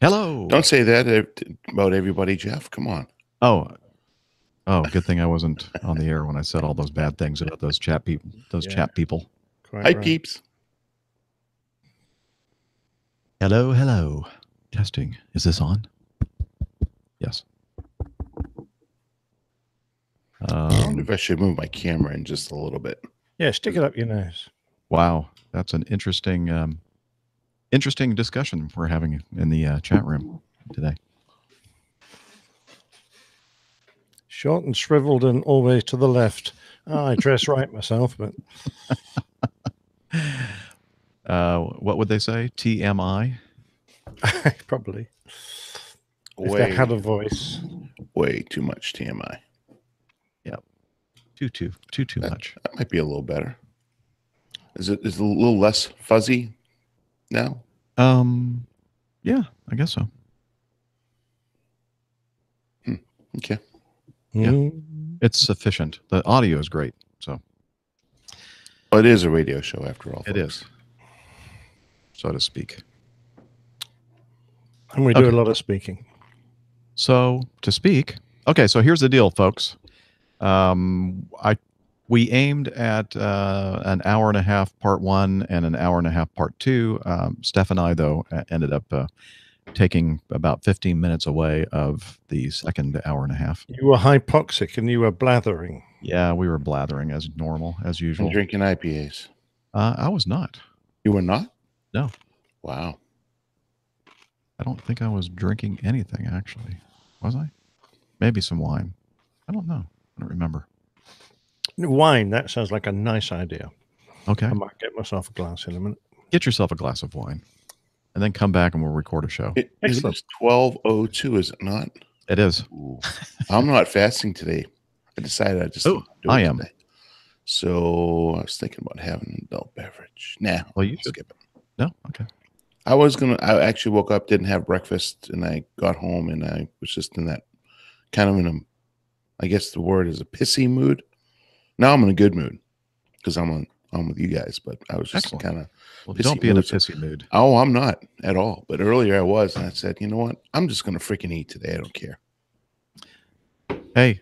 Hello. Don't say that about everybody, Jeff. Come on. Oh, good thing I wasn't on the air when I said all those bad things about those chat people. Chat people. Quite Hi, right. Peeps. Hello, hello. Testing. Is this on? Yes. I wonder if I should move my camera in just a little bit. Yeah, stick it up your nose. Wow, that's an interesting discussion we're having in the chat room today. Short and shriveled and always to the left. Oh, I dress right myself, but what would they say? TMI? Probably. If they had a voice. Way too much TMI. Yep. Too much. That might be a little better. Is it a little less fuzzy now? Yeah, I guess so. Okay. Yeah. It's sufficient. The audio is great, so. Well, it is a radio show after all. It is. So to speak. And we do a lot of speaking. So to speak. Okay, so here's the deal, folks. We aimed at an hour and a half part one and an hour and a half part two. Steph and I, though, ended up taking about 15 minutes away of the second hour and a half. You were hypoxic and you were blathering. Yeah, we were blathering as normal, as usual. And drinking IPAs. I was not. You were not? No. Wow. I don't think I was drinking anything, actually. Was I? Maybe some wine. I don't know. I don't remember. Wine, that sounds like a nice idea. Okay. I might get myself a glass in a minute. Get yourself a glass of wine. And then come back and we'll record a show. It is 12:02, is it not? It is. Ooh. I'm not fasting today. I decided I just do it am. Today. So I was thinking about having an adult beverage. Nah, well, you should. Skip it. No? Okay. I actually woke up, didn't have breakfast, and I got home and I was just in that kind of I guess the word is a pissy mood. Now I'm in a good mood because I'm with you guys, but I was just kind of. Well, don't be in a pissy mood. Oh, I'm not at all. But earlier I was, and I said, you know what? I'm just going to freaking eat today. I don't care. Hey,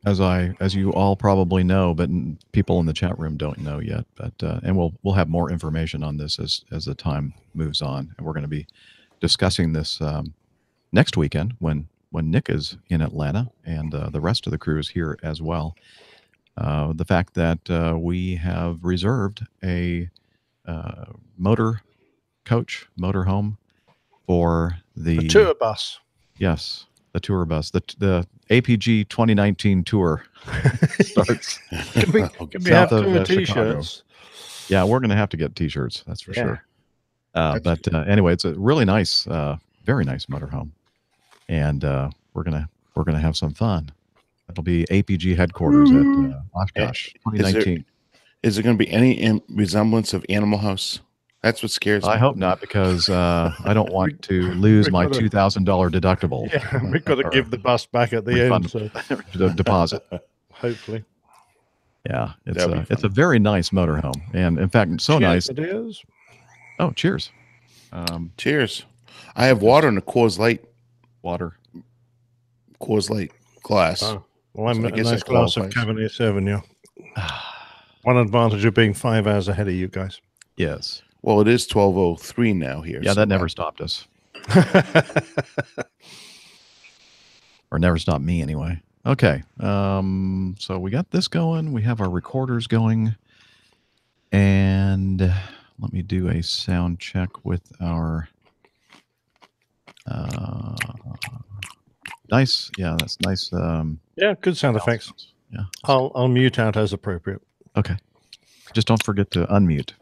as you all probably know, but people in the chat room don't know yet. But and we'll have more information on this as the time moves on, and we're going to be discussing this next weekend when Nick is in Atlanta and the rest of the crew is here as well. The fact that we have reserved a motor home for the tour bus. Yes, the tour bus. The APG 2019 tour starts. Can we have two T-shirts? Yeah, we're going to have to get T-shirts. That's for sure. But anyway, it's a really nice, very nice motorhome, and we're gonna have some fun. It'll be APG headquarters at Oshkosh 2019. Is there going to be any resemblance of Animal House? That's what scares me. I hope not, because I don't want to lose my $2,000 deductible. Yeah, we've got to give the bus back at the end. So. The deposit. Hopefully. Yeah, it's a very nice motorhome, and in fact, so nice. It is. Oh, cheers! Cheers! I have water in a Coors Light. Coors Light glass. Oh. Well, I'm a nice glass of Cabernet Sauvignon. One advantage of being 5 hours ahead of you guys. Yes. Well, it is 12:03 now here. Yeah, so that never stopped us. Or never stopped me anyway. Okay. So we got this going. We have our recorders going. And let me do a sound check with our nice. Yeah, that's nice. Yeah, good sound effects. Yeah. I'll mute out as appropriate. Okay. Just don't forget to unmute.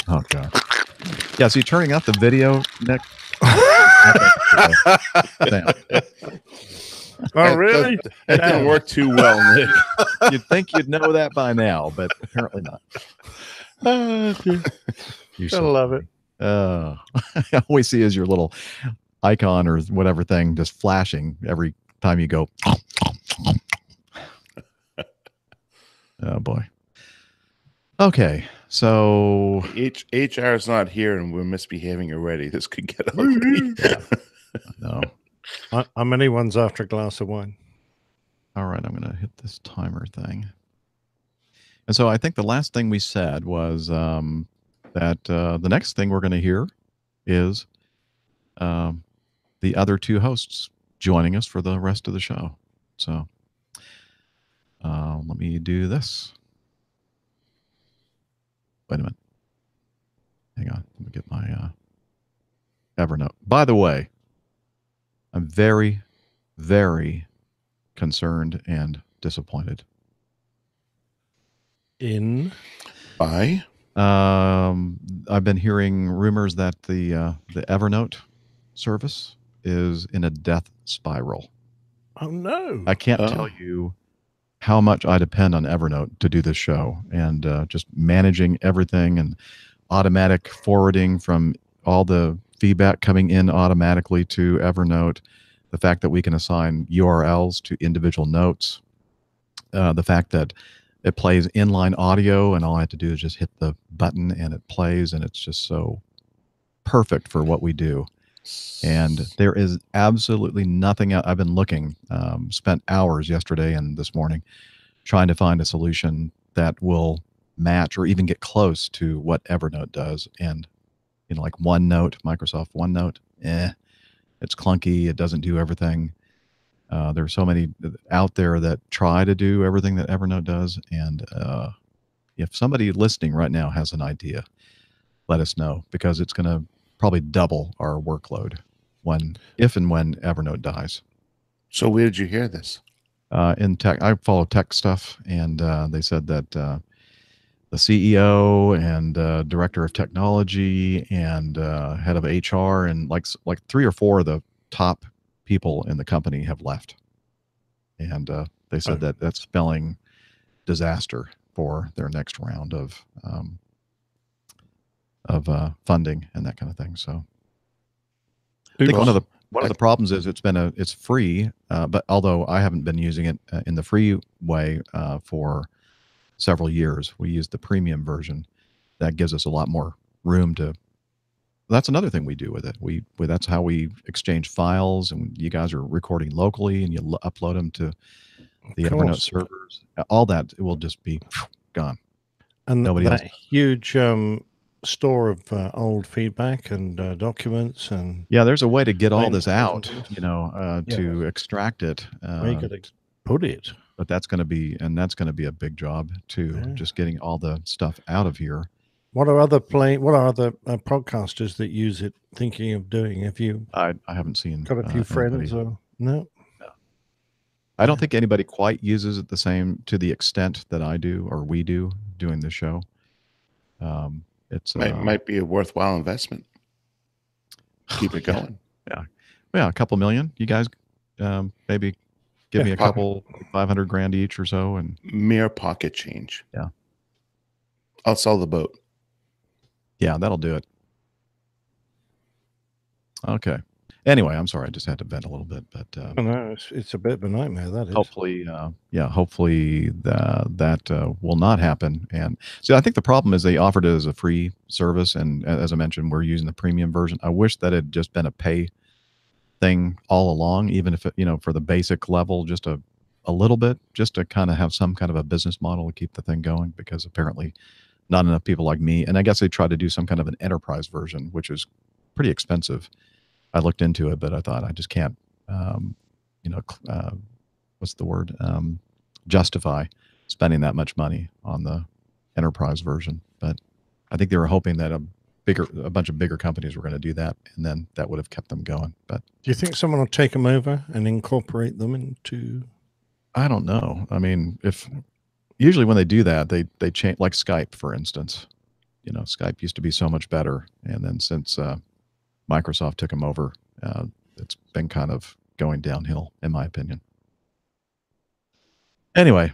Oh god. Yeah, so you're turning out the video, Nick. Oh, really? That didn't work too well, Nick. You'd think you'd know that by now, but apparently not. I love it. All we see is your little icon or whatever thing just flashing every time you go. Oh boy. Okay, So HR is not here, and we're misbehaving already. This could get ugly. no. How many ones after a glass of wine? All right, I'm going to hit this timer thing. And so I think the last thing we said was that the next thing we're going to hear is the other two hosts joining us for the rest of the show. So let me do this. Wait a minute. Hang on. Let me get my Evernote. By the way, I'm very, very concerned and disappointed. Bye. I've been hearing rumors that the Evernote service is in a death spiral. Oh no! I can't tell you how much I depend on Evernote to do this show, and just managing everything and automatic forwarding from all the feedback coming in automatically to Evernote. The fact that we can assign URLs to individual notes. The fact that it plays inline audio, and all I have to do is just hit the button and it plays, and it's just so perfect for what we do. And there is absolutely nothing out. I've been looking, spent hours yesterday and this morning trying to find a solution that will match or even get close to what Evernote does. And, like OneNote, Microsoft OneNote, it's clunky. It doesn't do everything. There are so many out there that try to do everything that Evernote does. And if somebody listening right now has an idea, let us know, because it's going to probably double our workload if and when Evernote dies. So where did you hear this? In tech, I follow tech stuff, and they said that the CEO and director of technology and head of HR and like 3 or 4 of the top people in the company have left, and they said that that's spelling disaster for their next round of funding and that kind of thing. So I think one of the problems is it's free, but although I haven't been using it in the free way for several years, we use the premium version. That gives us a lot more room to. That's another thing we do with it. That's how we exchange files, and you guys are recording locally, and you upload them to the Evernote servers. All that will just be gone. And nobody else. Huge store of old feedback and documents and there's a way to get all this out, to extract it. Where you could put it, but that's going to be a big job too. Yeah. Just getting all the stuff out of here. What are other podcasters that use it thinking of doing? Have you? I haven't seen. Got a few friends or no? I don't think anybody quite uses it to the extent that I do or we do doing the show. It's might be a worthwhile investment. Keep it going. Yeah, a couple million. You guys maybe give me a couple, $500,000 each or so, and mere pocket change. Yeah, I'll sell the boat. Yeah, that'll do it. Okay. Anyway, I'm sorry. I just had to vent a little bit, but no, it's a bit of a nightmare. That is. Hopefully, that will not happen. And see, I think the problem is they offered it as a free service, and as I mentioned, we're using the premium version. I wish that it had just been a pay thing all along, even if it, for the basic level, just a little bit, just to kind of have some kind of a business model to keep the thing going, because apparently not enough people like me. And I guess they tried to do some kind of an enterprise version, which is pretty expensive. I looked into it, but I thought I just can't, what's the word? Justify spending that much money on the enterprise version. But I think they were hoping that a bunch of bigger companies were going to do that, and then that would have kept them going. But do you think someone will take them over and incorporate them into? I don't know. I mean, usually when they do that, they change, like Skype, for instance. Skype used to be so much better, and then since Microsoft took them over, it's been kind of going downhill, in my opinion. Anyway,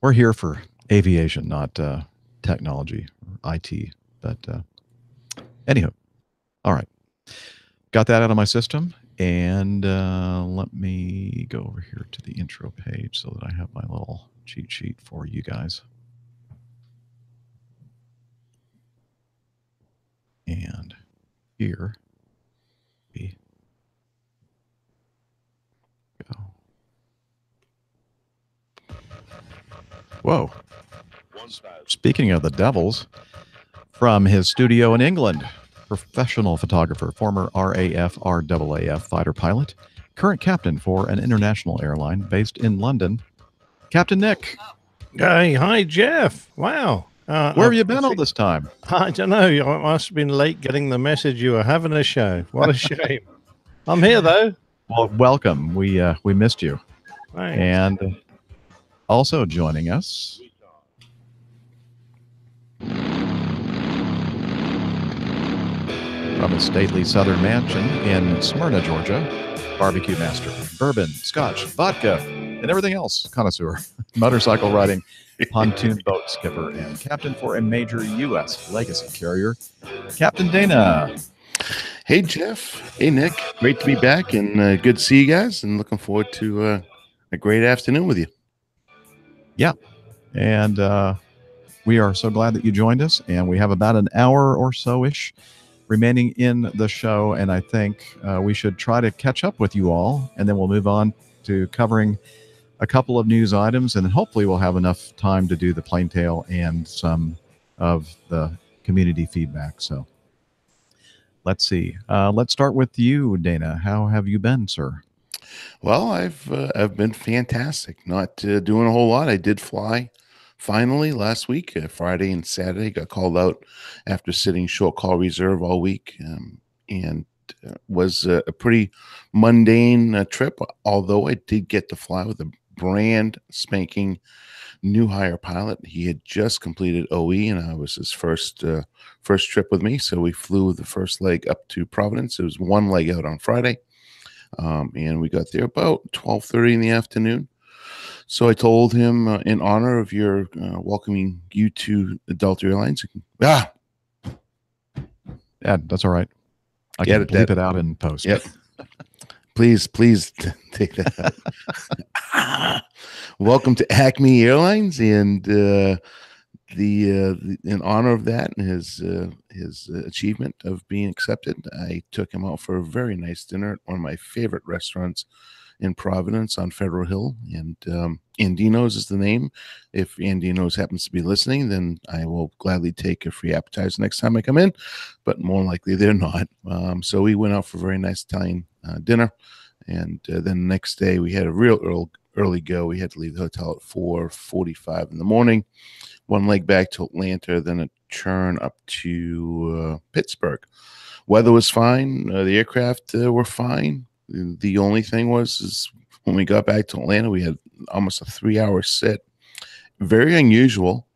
we're here for aviation, not technology or IT. But anywho, all right. Got that out of my system. And let me go over here to the intro page so that I have my little cheat sheet for you guys. here we go. Whoa. Speaking of the Devils, from his studio in England, professional photographer, former RAF fighter pilot, current captain for an international airline based in London, Captain Nick. Hey, hi, Jeff. Wow. Where have you been all this time? I don't know. I must have been late getting the message you were having a show. What a shame. I'm here, though. Well, welcome. We missed you. Thanks. And also joining us, from a stately southern mansion in Smyrna, Georgia, barbecue master, bourbon, scotch, vodka, and everything else connoisseur, motorcycle riding, pontoon boat skipper, and captain for a major U.S. legacy carrier, Captain Dana. Hey, Jeff. Hey, Nick. Great to be back, and good to see you guys, and looking forward to a great afternoon with you. Yeah. And we are so glad that you joined us, and we have about an hour or so-ish remaining in the show, and I think we should try to catch up with you all, and then we'll move on to covering a couple of news items, and then hopefully we'll have enough time to do the plain tale and some of the community feedback. So let's see. Let's start with you, Dana. How have you been, sir? Well, I've been fantastic. Not doing a whole lot. I did fly finally last week, Friday and Saturday. Got called out after sitting short call reserve all week, and was a pretty mundane trip. Although I did get to fly with a brand spanking new hire pilot. He had just completed OE, and I was his first trip with me. So we flew the first leg up to Providence. It was one leg out on Friday. And we got there about 12:30 in the afternoon. So I told him, in honor of your welcoming you to Adult Airlines, yeah, that's all right. I can bleep it out in post. Yep. Please take that out. Welcome to Acme Airlines, and in honor of that and his achievement of being accepted, I took him out for a very nice dinner at one of my favorite restaurants in Providence on Federal Hill, and Andino's is the name. If Andino's happens to be listening, then I will gladly take a free appetizer next time I come in, but more likely they're not. So we went out for a very nice Italian dinner, and then the next day we had a real early go. We had to leave the hotel at 4:45 in the morning, one leg back to Atlanta, then a churn up to Pittsburgh. Weather was fine. The aircraft were fine. The only thing is when we got back to Atlanta, we had almost a 3-hour sit. Very unusual.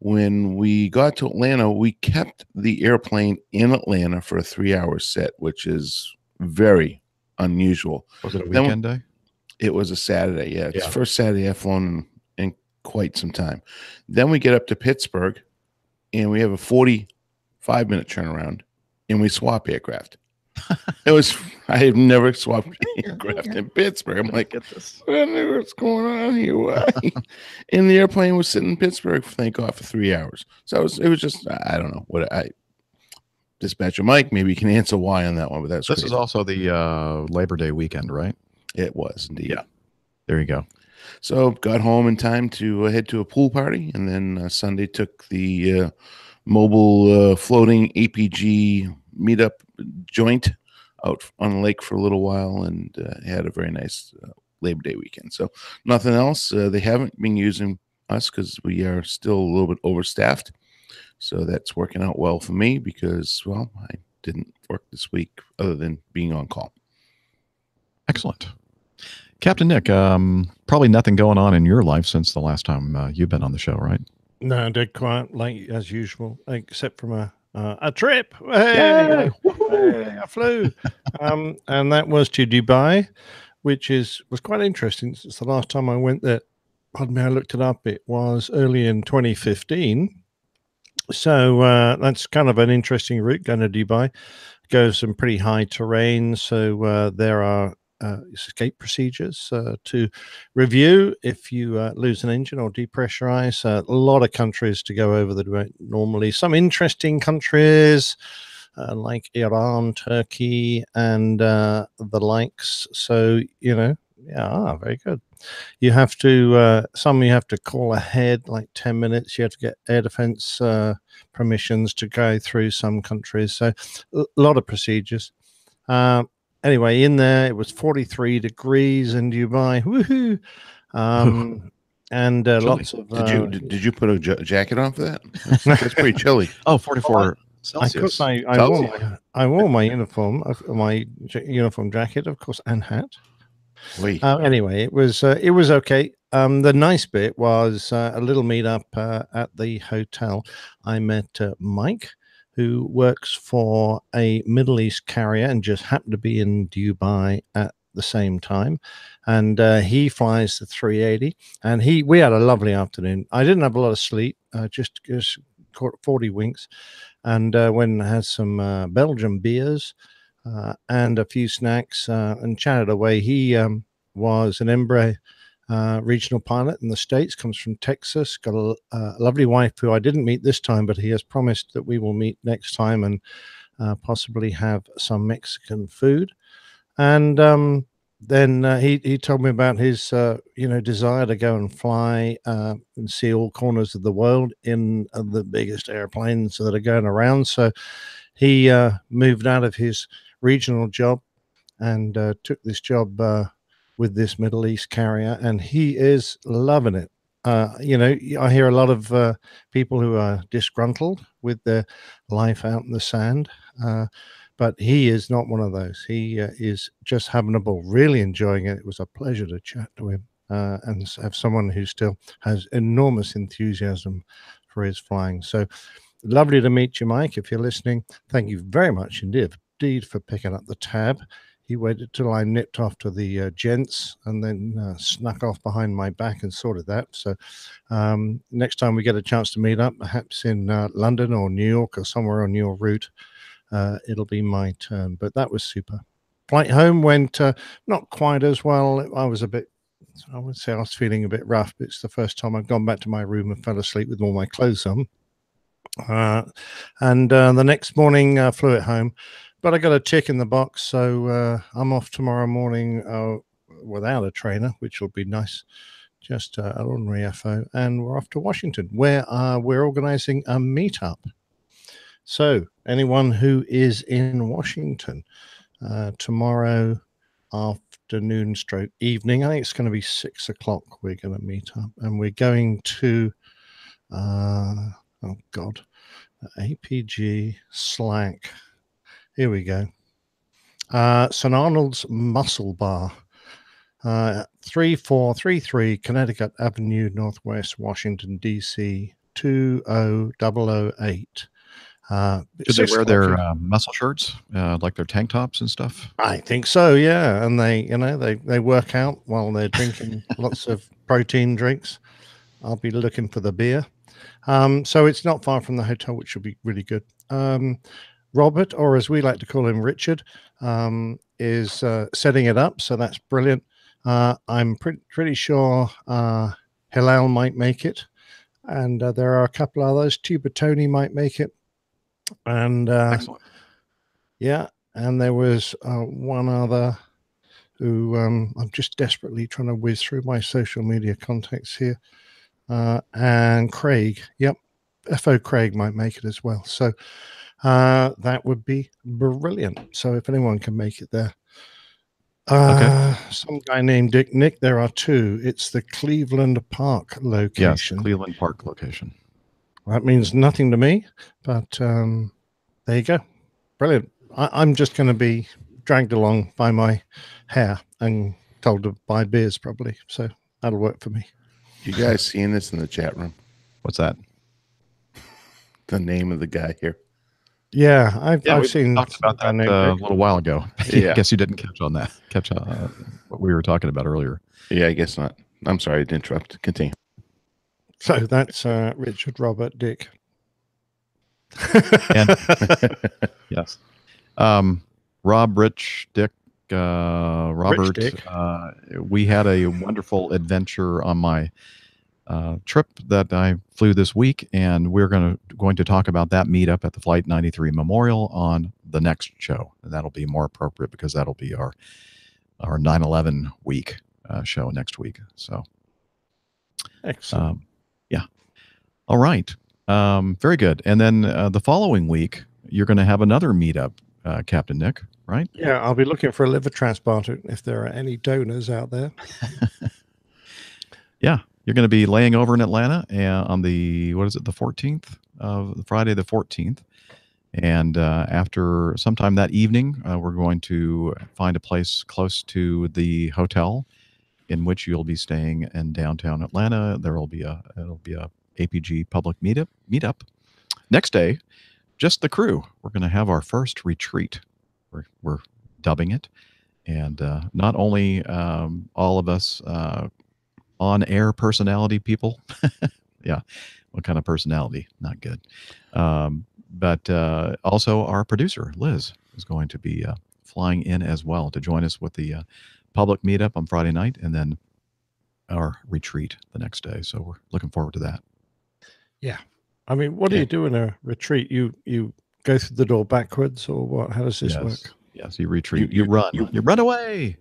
When we got to Atlanta, we kept the airplane in Atlanta for a 3-hour sit, which is very unusual. Was it a weekend day? It was a Saturday. Yeah, it's the first Saturday I've flown in quite some time. Then we get up to Pittsburgh, and we have a 45-minute turnaround, and we swap aircraft. I have never swapped aircraft in Pittsburgh. I'm like, I don't know what's going on here. Why? And the airplane was sitting in Pittsburgh, thank God, for 3 hours. So it was just, I don't know what dispatcher Mike, maybe you can answer why on that one, but this is also the Labor Day weekend, right? It was indeed. Yeah. There you go. So got home in time to head to a pool party, and then Sunday took the mobile floating APG meetup joint out on the lake for a little while, and had a very nice Labor Day weekend. So nothing else. They haven't been using us because we are still a little bit overstaffed. So that's working out well for me because, well, I didn't work this week other than being on call. Excellent. Captain Nick, probably nothing going on in your life since the last time you've been on the show, right? No, I did quite late as usual, except from a trip. Hey, I flew. And that was to Dubai, which was quite interesting. Since the last time I went there, pardon me, I looked it up. It was early in 2015. So that's kind of an interesting route going to Dubai. Goes some pretty high terrain. So there are escape procedures to review if you lose an engine or depressurize. A lot of countries to go over that we don't normally. Some interesting countries. like Iran, Turkey, and the likes. So, very good. You have to, some you have to call ahead like 10 minutes. You have to get air defense permissions to go through some countries. So a lot of procedures. Anyway, in there, it was 43 degrees in Dubai. Woohoo! And lots of. Did you put a jacket on for that? That's pretty chilly. Oh, 44 Celsius. I wore my uniform, my uniform jacket, of course, and hat. Wait. Anyway, it was okay. The nice bit was a little meetup at the hotel. I met Mike, who works for a Middle East carrier and just happened to be in Dubai at the same time, and he flies the 380. And we had a lovely afternoon. I didn't have a lot of sleep, just caught 40 winks, and went and had some Belgian beers and a few snacks and chatted away. He was an Embraer regional pilot in the States, comes from Texas, got a lovely wife who I didn't meet this time, but he has promised that we will meet next time and possibly have some Mexican food. And then he told me about his desire to go and fly and see all corners of the world in the biggest airplanes that are going around. So he moved out of his regional job and took this job with this Middle East carrier, and he is loving it. I hear a lot of people who are disgruntled with their life out in the sand, but he is not one of those. He is just having a ball, really enjoying it. It was a pleasure to chat to him and have someone who still has enormous enthusiasm for his flying. So lovely to meet you, Mike. If you're listening, thank you very much indeed for picking up the tab. He waited till I nipped off to the gents and then snuck off behind my back and sorted that. So next time we get a chance to meet up, perhaps in London or New York or somewhere on your route, it'll be my turn. But that was super. Flight home went not quite as well. I would say I was feeling a bit rough. But it's the first time I've gone back to my room and fell asleep with all my clothes on. And the next morning I flew it home. But I got a tick in the box, so I'm off tomorrow morning without a trainer, which will be nice. Just an ordinary FO, and we're off to Washington, where we're organizing a meetup. So anyone who is in Washington tomorrow afternoon / evening, I think it's going to be 6 o'clock, we're going to meet up, and we're going to, APG Slack. Here we go. St. Arnold's Muscle Bar, 3433 Connecticut Avenue, Northwest Washington, D.C., 20008. Did they wear their muscle shirts, like their tank tops and stuff? I think so, yeah. And they work out while they're drinking lots of protein drinks. I'll be looking for the beer. So it's not far from the hotel, which will be really good. Robert, or as we like to call him, Richard, is setting it up, so that's brilliant. I'm pretty sure Hilal might make it, and there are a couple others. Tuba Tony might make it, and excellent. Yeah, and there was one other who I'm just desperately trying to whiz through my social media contacts here, and Craig. Yep, FO Craig might make it as well. So. That would be brilliant. So if anyone can make it there. Okay. Some guy named Nick, there are two. It's the Cleveland Park location. Yes, Cleveland Park location. That means nothing to me, but there you go. Brilliant. I'm just going to be dragged along by my hair and told to buy beers probably. So that'll work for me. You guys seeing this in the chat room? What's that? The name of the guy here. Yeah, I've seen talked about that a little while ago. Yeah. I guess you didn't catch on what we were talking about earlier. Yeah, I guess not. I'm sorry to interrupt. Continue. So that's Richard, Robert, Dick. And, yes. Rob, Rich, Dick, Robert. Rich Dick. We had a wonderful adventure on my trip that I flew this week, and we're going to talk about that meetup at the Flight 93 Memorial on the next show, and that'll be more appropriate because that'll be our 9/11 week show next week. So, Excellent. Yeah. All right. Very good. And then the following week, you're going to have another meetup, Captain Nick, right? Yeah, I'll be looking for a liver transplanter if there are any donors out there. Yeah, you're going to be laying over in Atlanta on the 14th of Friday the 14th, and after sometime that evening, we're going to find a place close to the hotel in which you'll be staying in downtown Atlanta. It'll be a APG public meetup. Next day, just the crew. We're going to have our first retreat. We're dubbing it, and not only all of us on-air personality people. Yeah, what kind of personality? Not good. But also our producer, Liz, is going to be flying in as well to join us with the public meetup on Friday night and then our retreat the next day. So we're looking forward to that. Yeah. I mean, what do you do in a retreat? You go through the door backwards, or what? How does this work? Yes, you retreat. You run. You run away.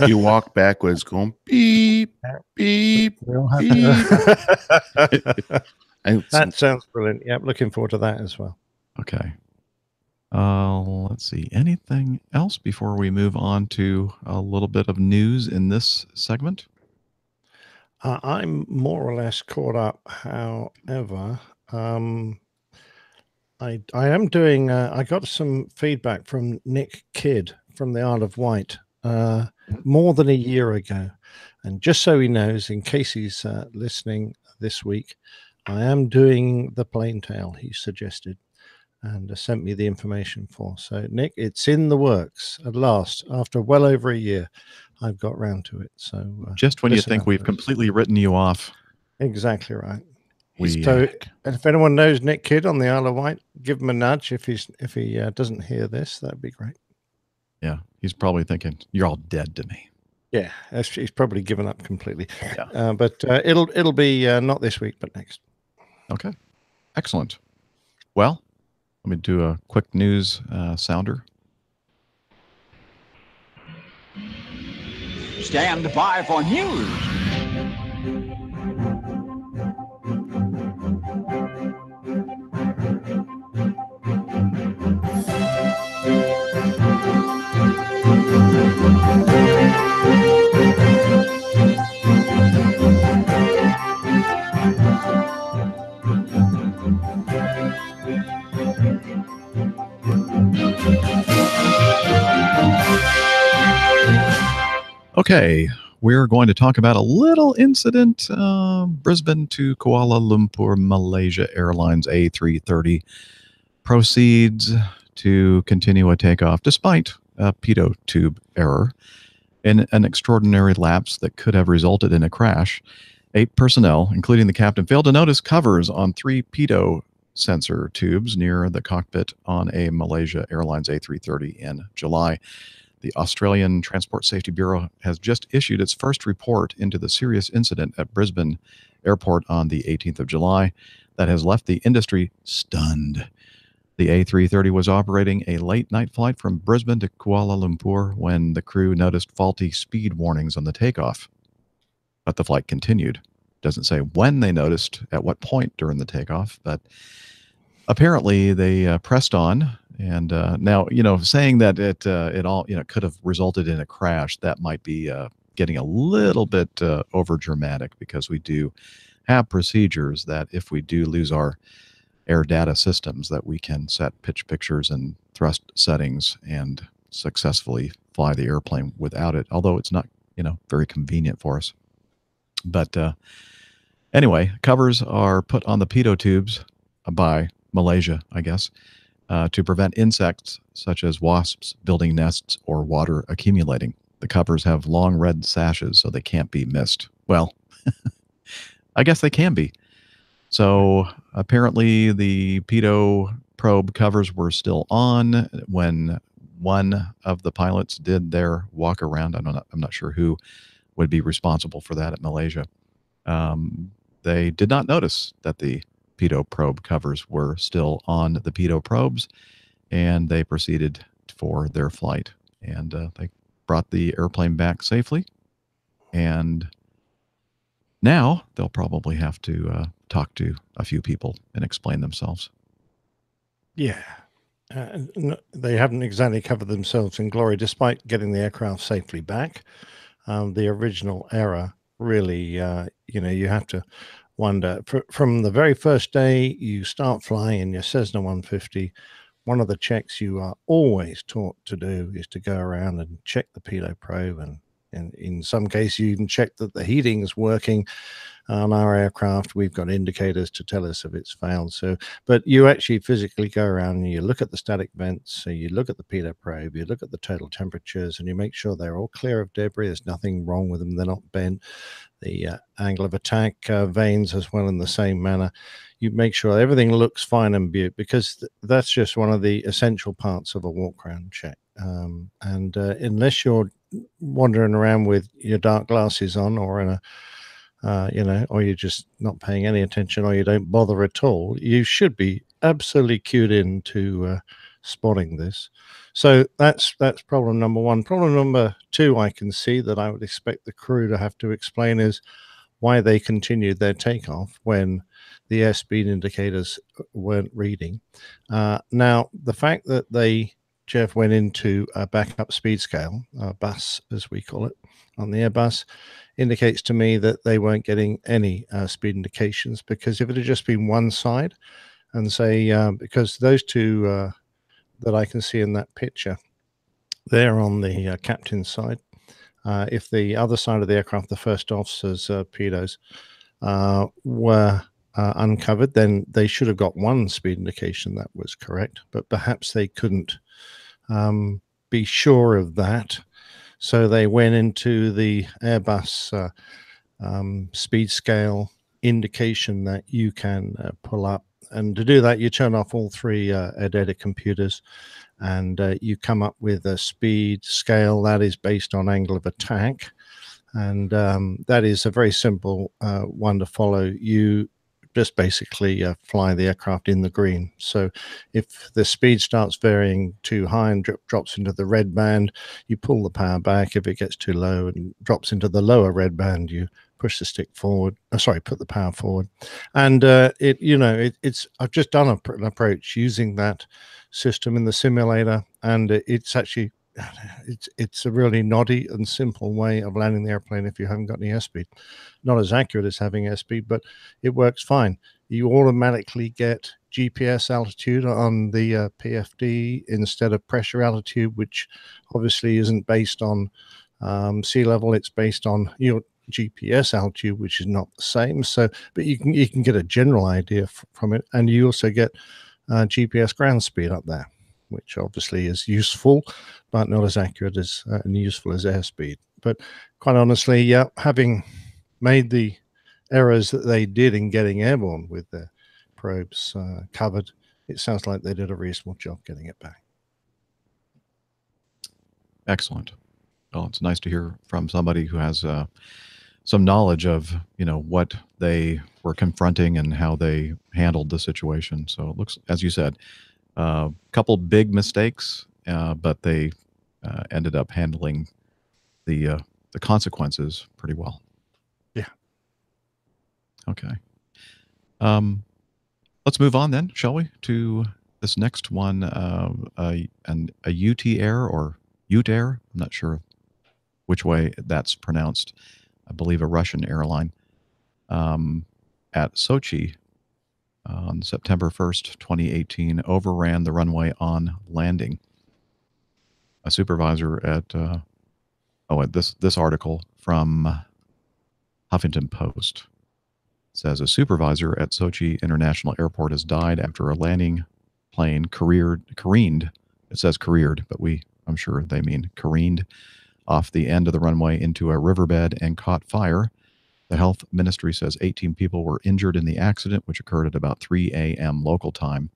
You walk backwards, going beep, beep, beep. That sounds brilliant. Yep, looking forward to that as well. Okay. Let's see. Anything else before we move on to a little bit of news in this segment? I'm more or less caught up. However, I am doing. I got some feedback from Nick Kidd from the Isle of Wight more than a year ago, and just so he knows, in case he's listening this week, I am doing the plain tale he suggested and sent me the information for. So, Nick, it's in the works at last. After well over a year, I've got round to it. So, just when you think we've completely written you off. Exactly right. So, if anyone knows Nick Kidd on the Isle of Wight, give him a nudge. If he doesn't hear this, that'd be great. Yeah, he's probably thinking you're all dead to me. Yeah, he's probably given up completely. Yeah. But it'll be not this week, but next. Okay, excellent. Well, let me do a quick news sounder. Stand by for news. Okay, we're going to talk about a little incident. Brisbane to Kuala Lumpur, Malaysia Airlines A330 proceeds to continue a takeoff despite a pitot tube error. In an extraordinary lapse that could have resulted in a crash, 8 personnel, including the captain, failed to notice covers on 3 pitot sensor tubes near the cockpit on a Malaysia Airlines A330 in July. The Australian Transport Safety Bureau has just issued its first report into the serious incident at Brisbane Airport on the 18th of July that has left the industry stunned. The A330 was operating a late-night flight from Brisbane to Kuala Lumpur when the crew noticed faulty speed warnings on the takeoff. But the flight continued. Doesn't say when they noticed, at what point during the takeoff, but apparently they pressed on. And now, saying that it all, could have resulted in a crash, that might be getting a little bit over dramatic, because we do have procedures that if we do lose our air data systems, that we can set pitch pictures and thrust settings and successfully fly the airplane without it, although it's not, very convenient for us. But anyway, covers are put on the pitot tubes by Malaysia, I guess, to prevent insects such as wasps building nests or water accumulating. The covers have long red sashes, so they can't be missed. Well, I guess they can be. So apparently the pitot probe covers were still on when one of the pilots did their walk around. I'm not sure who would be responsible for that at Malaysia. They did not notice that the pitot probe covers were still on the pitot probes, and they proceeded for their flight. And they brought the airplane back safely. And now they'll probably have to talk to a few people and explain themselves. Yeah. They haven't exactly covered themselves in glory, despite getting the aircraft safely back. The original error really, you have to wonder. From the very first day you start flying in your Cessna 150, one of the checks you are always taught to do is to go around and check the pitot probe, and in some cases you even check that the heating is working. On our aircraft, we've got indicators to tell us if it's failed. So, but you actually physically go around and you look at the static vents, so you look at the pitot probe, you look at the total temperatures, and you make sure they're all clear of debris. There's nothing wrong with them. They're not bent. The angle of attack vanes as well in the same manner. You make sure everything looks fine and beautiful, because that's just one of the essential parts of a walk-around check. And unless you're wandering around with your dark glasses on, or in a or you're just not paying any attention, or you don't bother at all, you should be absolutely cued in to spotting this. So that's problem number one. Problem number two, I can see that I would expect the crew to have to explain, is why they continued their takeoff when the airspeed indicators weren't reading. Now, the fact that Jeff went into a backup speed scale, bus as we call it on the Airbus, indicates to me that they weren't getting any speed indications, because if it had just been one side, and say, because those two that I can see in that picture, they're on the captain's side. If the other side of the aircraft, the first officer's pitos, were uncovered, then they should have got one speed indication that was correct, but perhaps they couldn't be sure of that. So they went into the Airbus speed scale indication that you can pull up. And to do that, you turn off all three AirData computers, and you come up with a speed scale that is based on angle of attack. And that is a very simple one to follow. You just basically fly the aircraft in the green. So if the speed starts varying too high and drops into the red band, you pull the power back. If it gets too low and drops into the lower red band, you push the stick forward. Put the power forward. And it's I've just done an approach using that system in the simulator, and it's actually it's a really noddy and simple way of landing the airplane if you haven't got any airspeed. Not as accurate as having airspeed, but it works fine. You automatically get GPS altitude on the PFD instead of pressure altitude, which obviously isn't based on sea level. It's based on your GPS altitude, which is not the same. So, but you can get a general idea from it, and you also get GPS ground speed up there, which obviously is useful, but not as accurate as and useful as airspeed. But quite honestly, yeah, having made the errors that they did in getting airborne with their probes covered, it sounds like they did a reasonable job getting it back. Excellent. Well, it's nice to hear from somebody who has some knowledge of what they were confronting and how they handled the situation. So it looks, as you said, a couple big mistakes, but they ended up handling the consequences pretty well. Yeah. Okay. Let's move on then, shall we, to this next one, a UT Air or Ute Air. I'm not sure which way that's pronounced. I believe a Russian airline at Sochi on September 1st, 2018, overran the runway on landing. A supervisor at this article from Huffington Post says a supervisor at Sochi International Airport has died after a landing plane careened. It says careered, but I'm sure they mean careened off the end of the runway into a riverbed and caught fire. The health ministry says 18 people were injured in the accident, which occurred at about 3 a.m. local time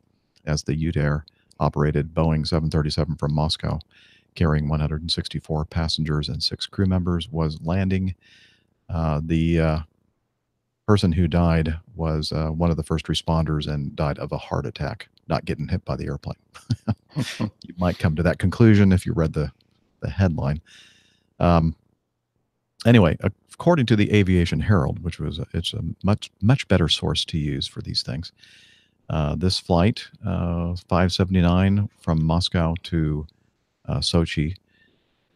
as the Ute Air operated Boeing 737 from Moscow, carrying 164 passengers and 6 crew members, was landing. The person who died was one of the first responders and died of a heart attack, not getting hit by the airplane. You might come to that conclusion if you read the headline. Anyway, according to the Aviation Herald, which was it's a much better source to use for these things, this flight 579 from Moscow to Sochi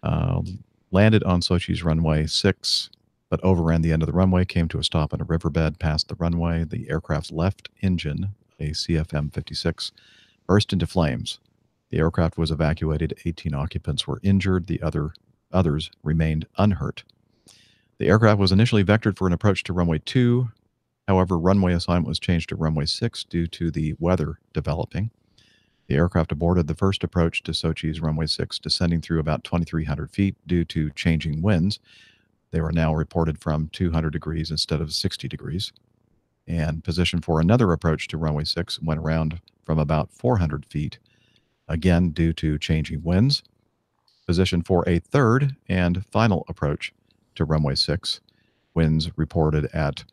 landed on Sochi's runway 6, but overran the end of the runway, came to a stop on a riverbed past the runway. The aircraft's left engine, a CFM-56, burst into flames. The aircraft was evacuated. 18 occupants were injured. The others remained unhurt. The aircraft was initially vectored for an approach to runway 2. However, runway assignment was changed to runway 6 due to the weather developing. The aircraft aborted the first approach to Sochi's runway 6, descending through about 2,300 feet due to changing winds. They were now reported from 200 degrees instead of 60 degrees. And position for another approach to runway 6 went around from about 400 feet, again due to changing winds. Position for a third and final approach to runway 6, winds reported at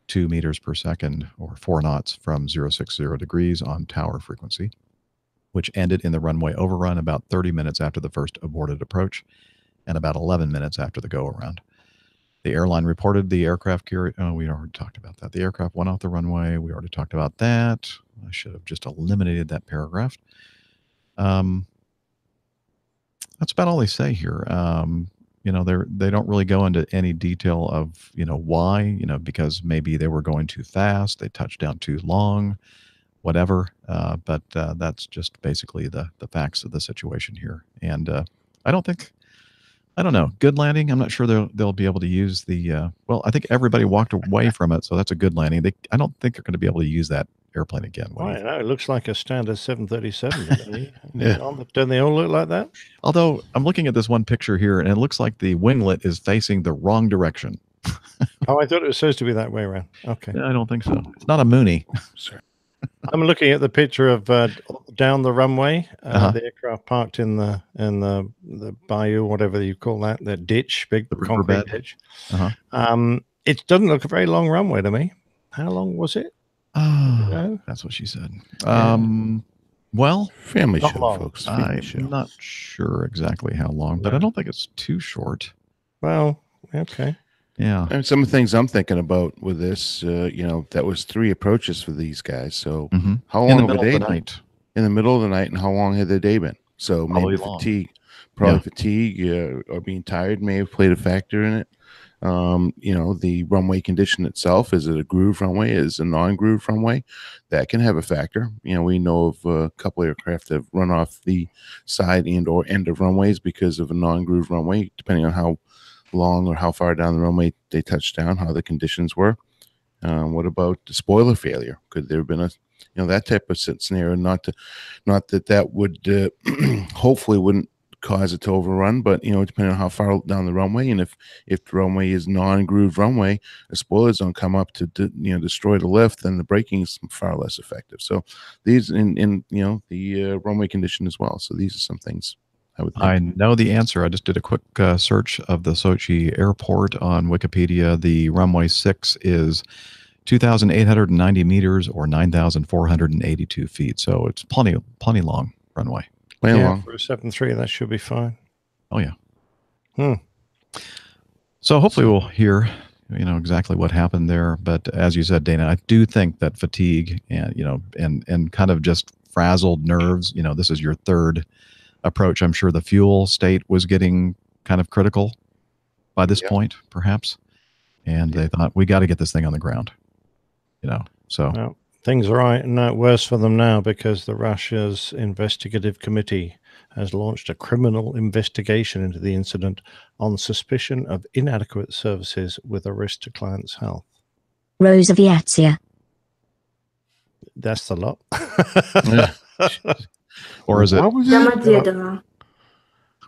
2 meters per second or 4 knots from 060 degrees on tower frequency, which ended in the runway overrun about 30 minutes after the first aborted approach and about 11 minutes after the go-around. The airline reported the aircraft carried... Oh, we already talked about that. The aircraft went off the runway. We already talked about that. I should have just eliminated that paragraph. That's about all they say here. They don't really go into any detail of, why, because maybe they were going too fast, they touched down too long, whatever. But that's just basically the facts of the situation here. And I don't know, good landing. I'm not sure they'll be able to use the, I think everybody walked away from it. So that's a good landing. I don't think they're going to be able to use that airplane again. I know, it looks like a standard 737. Yeah. Don't they all look like that? Although I'm looking at this one picture here and it looks like the winglet is facing the wrong direction. Oh, I thought it was supposed to be that way around. Okay. I don't think so. It's not a Mooney. Sorry. I'm looking at the picture of down the runway, the aircraft parked in the bayou, whatever you call that ditch, big concrete riverbed. ditch. Uh-huh. It doesn't look a very long runway to me. How long was it? Oh, that's what she said. Well, Family Not show, long. folks. Family show. I'm not sure exactly how long, but I don't think it's too short. Well, okay. Yeah. And some of the things I'm thinking about with this, that was 3 approaches for these guys. So Mhm. how In long the have middle they of the been? night. In the middle of the night, and how long had their day been? So Probably maybe long. fatigue, Yeah. fatigue or being tired may have played a factor in it. The runway condition itself, is it a groove runway? Is it a non-groove runway? That can have a factor. We know of a couple aircraft that have run off the side and or end of runways because of a non-groove runway, depending on how long or how far down the runway they touched down, how the conditions were. What about the spoiler failure? Could there have been that type of scenario? Not that would hopefully wouldn't cause it to overrun, but depending on how far down the runway, and if the runway is non-grooved runway, the spoilers don't come up to destroy the lift, then the braking is far less effective. So these in the runway condition as well. So these are some things I would think. I know the answer. I just did a quick search of the Sochi airport on Wikipedia. The runway 6 is 2,890 meters or 9,482 feet. So it's plenty long runway. Playing Yeah, along. for a 7.3, that should be fine. Oh yeah. Hmm. So hopefully we'll hear, exactly what happened there. But as you said, Dana, I do think that fatigue and, and kind of just frazzled nerves, this is your third approach. I'm sure the fuel state was getting kind of critical by this point, perhaps. And they thought, we got to get this thing on the ground, so. Well, things are right and worse for them now because the Russia's investigative committee has launched a criminal investigation into the incident on suspicion of inadequate services with a risk to clients' health. Aviation. That's the lot. Or is it? What was it?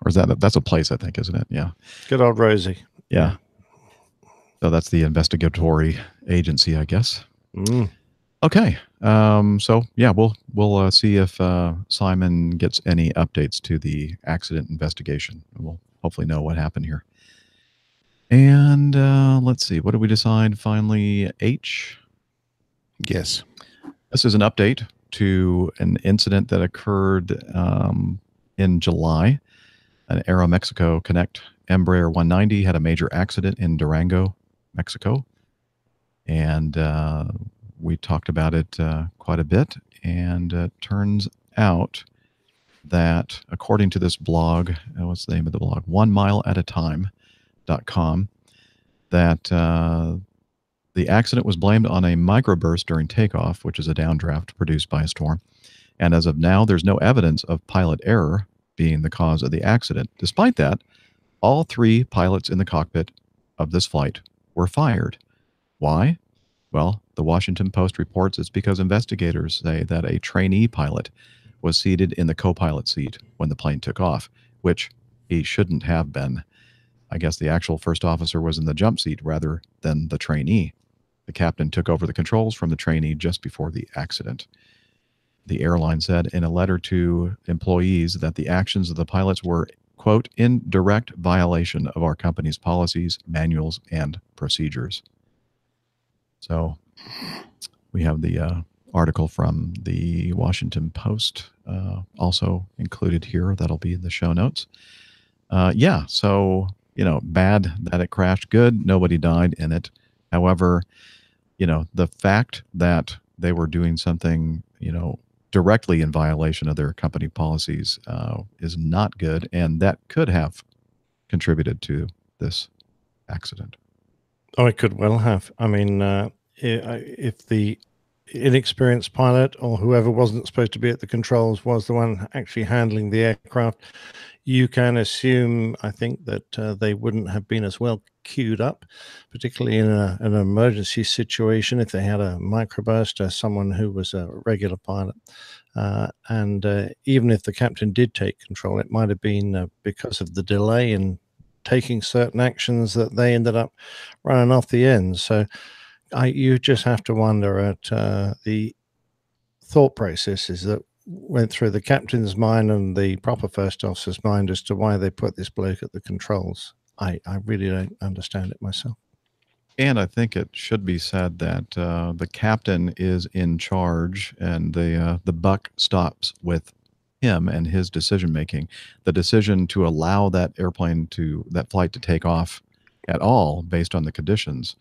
Or is that's a place, I think, isn't it? Yeah. Good old Rosie. Yeah. So that's the investigatory agency, I guess. Mm. Okay. So yeah, we'll see if Simon gets any updates to the accident investigation. We'll hopefully know what happened here. And let's see, what did we decide finally? H. Yes. This is an update to an incident that occurred in July. An Aeromexico Connect Embraer 190 had a major accident in Durango, Mexico. And we talked about it quite a bit. And it turns out that according to this blog, what's the name of the blog? 1mileatatime.com, that the accident was blamed on a microburst during takeoff, which is a downdraft produced by a storm. And as of now, there's no evidence of pilot error being the cause of the accident. Despite that, all 3 pilots in the cockpit of this flight were fired. Why? Well, the Washington Post reports it's because investigators say that a trainee pilot was seated in the co-pilot seat when the plane took off, which he shouldn't have been. I guess the actual first officer was in the jump seat rather than the trainee. The captain took over the controls from the trainee just before the accident. The airline said in a letter to employees that the actions of the pilots were, quote, in direct violation of our company's policies, manuals, and procedures. So we have the article from the Washington Post also included here. That'll be in the show notes. So, bad that it crashed, good. Nobody died in it. However, the fact that they were doing something, directly in violation of their company policies is not good. And that could have contributed to this accident. Oh, it could well have. I mean, if the inexperienced pilot or whoever wasn't supposed to be at the controls was the one actually handling the aircraft, you can assume, I think, that they wouldn't have been as well queued up, particularly in an emergency situation, if they had a microburst or someone who was a regular pilot. And even if the captain did take control, it might have been because of the delay in taking certain actions that they ended up running off the end. So you just have to wonder at the thought processes that went through the captain's mind and the proper first officer's mind as to why they put this bloke at the controls. I really don't understand it myself. And I think it should be said that the captain is in charge, and the buck stops with him and his decision making. The decision to allow that flight to take off at all, based on the conditions,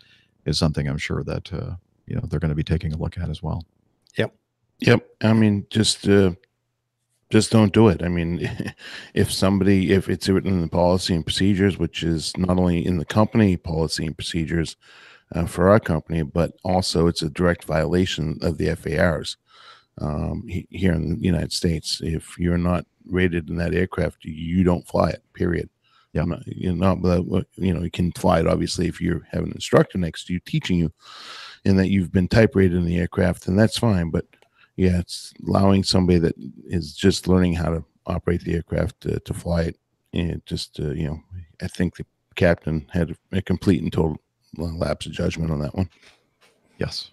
is something I'm sure that they're going to be taking a look at as well. Yep. I mean, just don't do it. I mean, if it's written in the policy and procedures, which is not only in the company policy and procedures for our company, but also it's a direct violation of the FARs here in the United States. If you're not rated in that aircraft, you don't fly it, period. Yeah. You can fly it, obviously, if you have an instructor next to you teaching you and that you've been type rated in the aircraft, then that's fine. But yeah, it's allowing somebody that is just learning how to operate the aircraft to fly it. And I think the captain had a complete and total lapse of judgment on that one. Yes.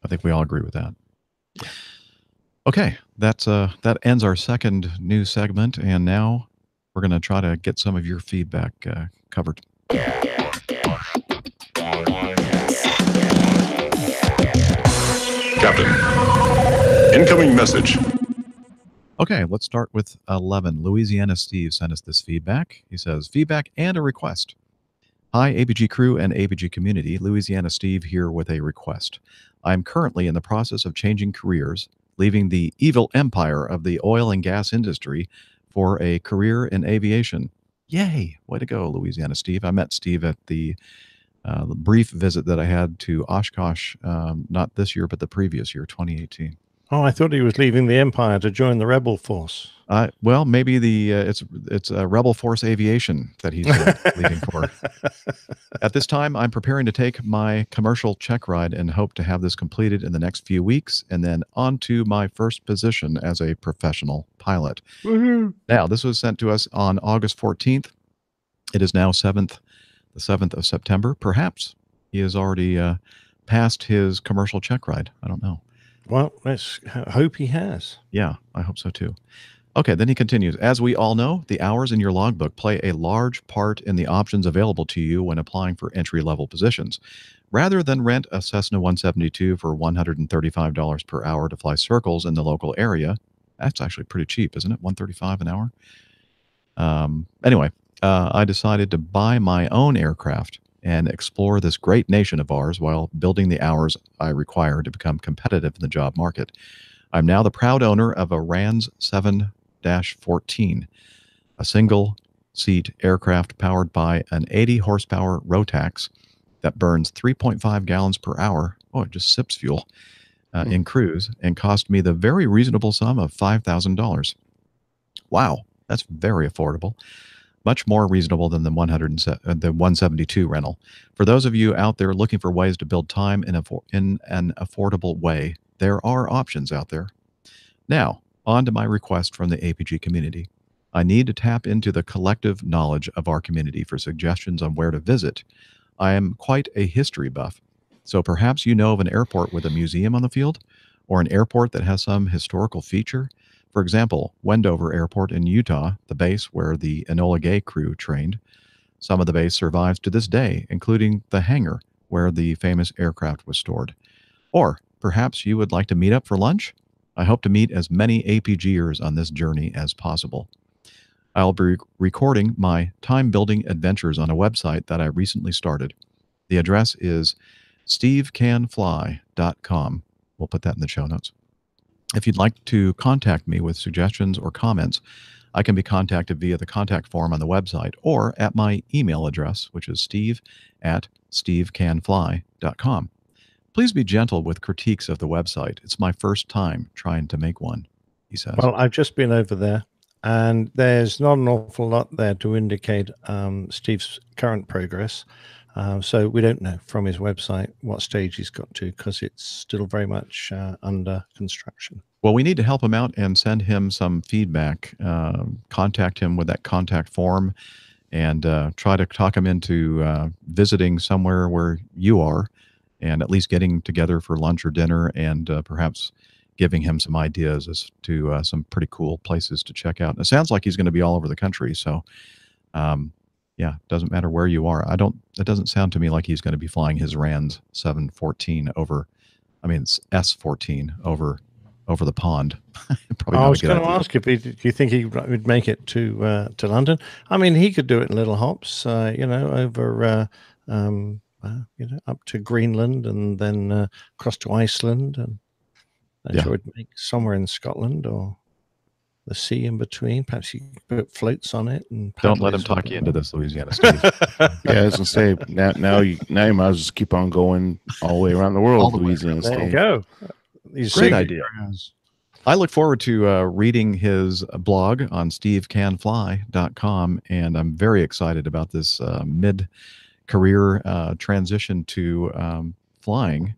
I think we all agree with that. Okay. That ends our second news segment. And now we're going to try to get some of your feedback covered. Captain, incoming message. Okay, let's start with 11. Louisiana Steve sent us this feedback. He says, feedback and a request. Hi, ABG crew and ABG community. Louisiana Steve here with a request. I'm currently in the process of changing careers, leaving the evil empire of the oil and gas industry for a career in aviation. Yay! Way to go, Louisiana Steve. I met Steve at the brief visit that I had to Oshkosh, not this year, but the previous year, 2018. Oh, I thought he was leaving the Empire to join the Rebel Force. Well, maybe it's a Rebel Force Aviation that he's leaving for. At this time, I'm preparing to take my commercial check ride and hope to have this completed in the next few weeks, and then on to my first position as a professional pilot. Woohoo. Now, this was sent to us on August 14th. It is now the 7th of September. Perhaps he has already passed his commercial check ride. I don't know. Well, let's hope he has. Yeah, I hope so too. Okay, then he continues. As we all know, the hours in your logbook play a large part in the options available to you when applying for entry-level positions. Rather than rent a Cessna 172 for $135 per hour to fly circles in the local area, that's actually pretty cheap, isn't it? $135 an hour? Anyway, I decided to buy my own aircraft and explore this great nation of ours while building the hours I require to become competitive in the job market. I'm now the proud owner of a RANS 7-14, a single-seat aircraft powered by an 80-horsepower Rotax that burns 3.5 gallons per hour. Oh, it just sips fuel in cruise and cost me the very reasonable sum of $5,000. Wow, that's very affordable. Much more reasonable than the 172 rental. For those of you out there looking for ways to build time in an affordable way, there are options out there. Now, on to my request from the APG community. I need to tap into the collective knowledge of our community for suggestions on where to visit. I am quite a history buff, so perhaps you know of an airport with a museum on the field, or an airport that has some historical feature. For example, Wendover Airport in Utah, the base where the Enola Gay crew trained. Some of the base survives to this day, including the hangar where the famous aircraft was stored. Or perhaps you would like to meet up for lunch? I hope to meet as many APGers on this journey as possible. I'll be recording my time-building adventures on a website that I recently started. The address is stevecanfly.com. We'll put that in the show notes. If you'd like to contact me with suggestions or comments, I can be contacted via the contact form on the website or at my email address, which is steve@stevecanfly.com. Please be gentle with critiques of the website. It's my first time trying to make one, he says. Well, I've just been over there, and there's not an awful lot there to indicate Steve's current progress. So we don't know from his website what stage he's got to, because it's still very much under construction. Well, we need to help him out and send him some feedback. Contact him with that contact form and try to talk him into visiting somewhere where you are, and at least getting together for lunch or dinner, and perhaps giving him some ideas as to some pretty cool places to check out. And it sounds like he's going to be all over the country. So, yeah, doesn't matter where you are. It doesn't sound to me like he's going to be flying his RANS 714 it's S14 over the pond. Probably I was going to ask do you think he would make it to London? I mean, he could do it in little hops, over up to Greenland and then across to Iceland, and I'm sure it'd make somewhere in Scotland or the sea in between. Perhaps you put floats on it and don't let him talk you into this, Louisiana Steve. Yeah, I was gonna say now you might as well just keep on going all the way around the world, Louisiana Steve. There you go. Great idea. I look forward to reading his blog on stevecanfly.com, and I'm very excited about this mid-career transition to flying.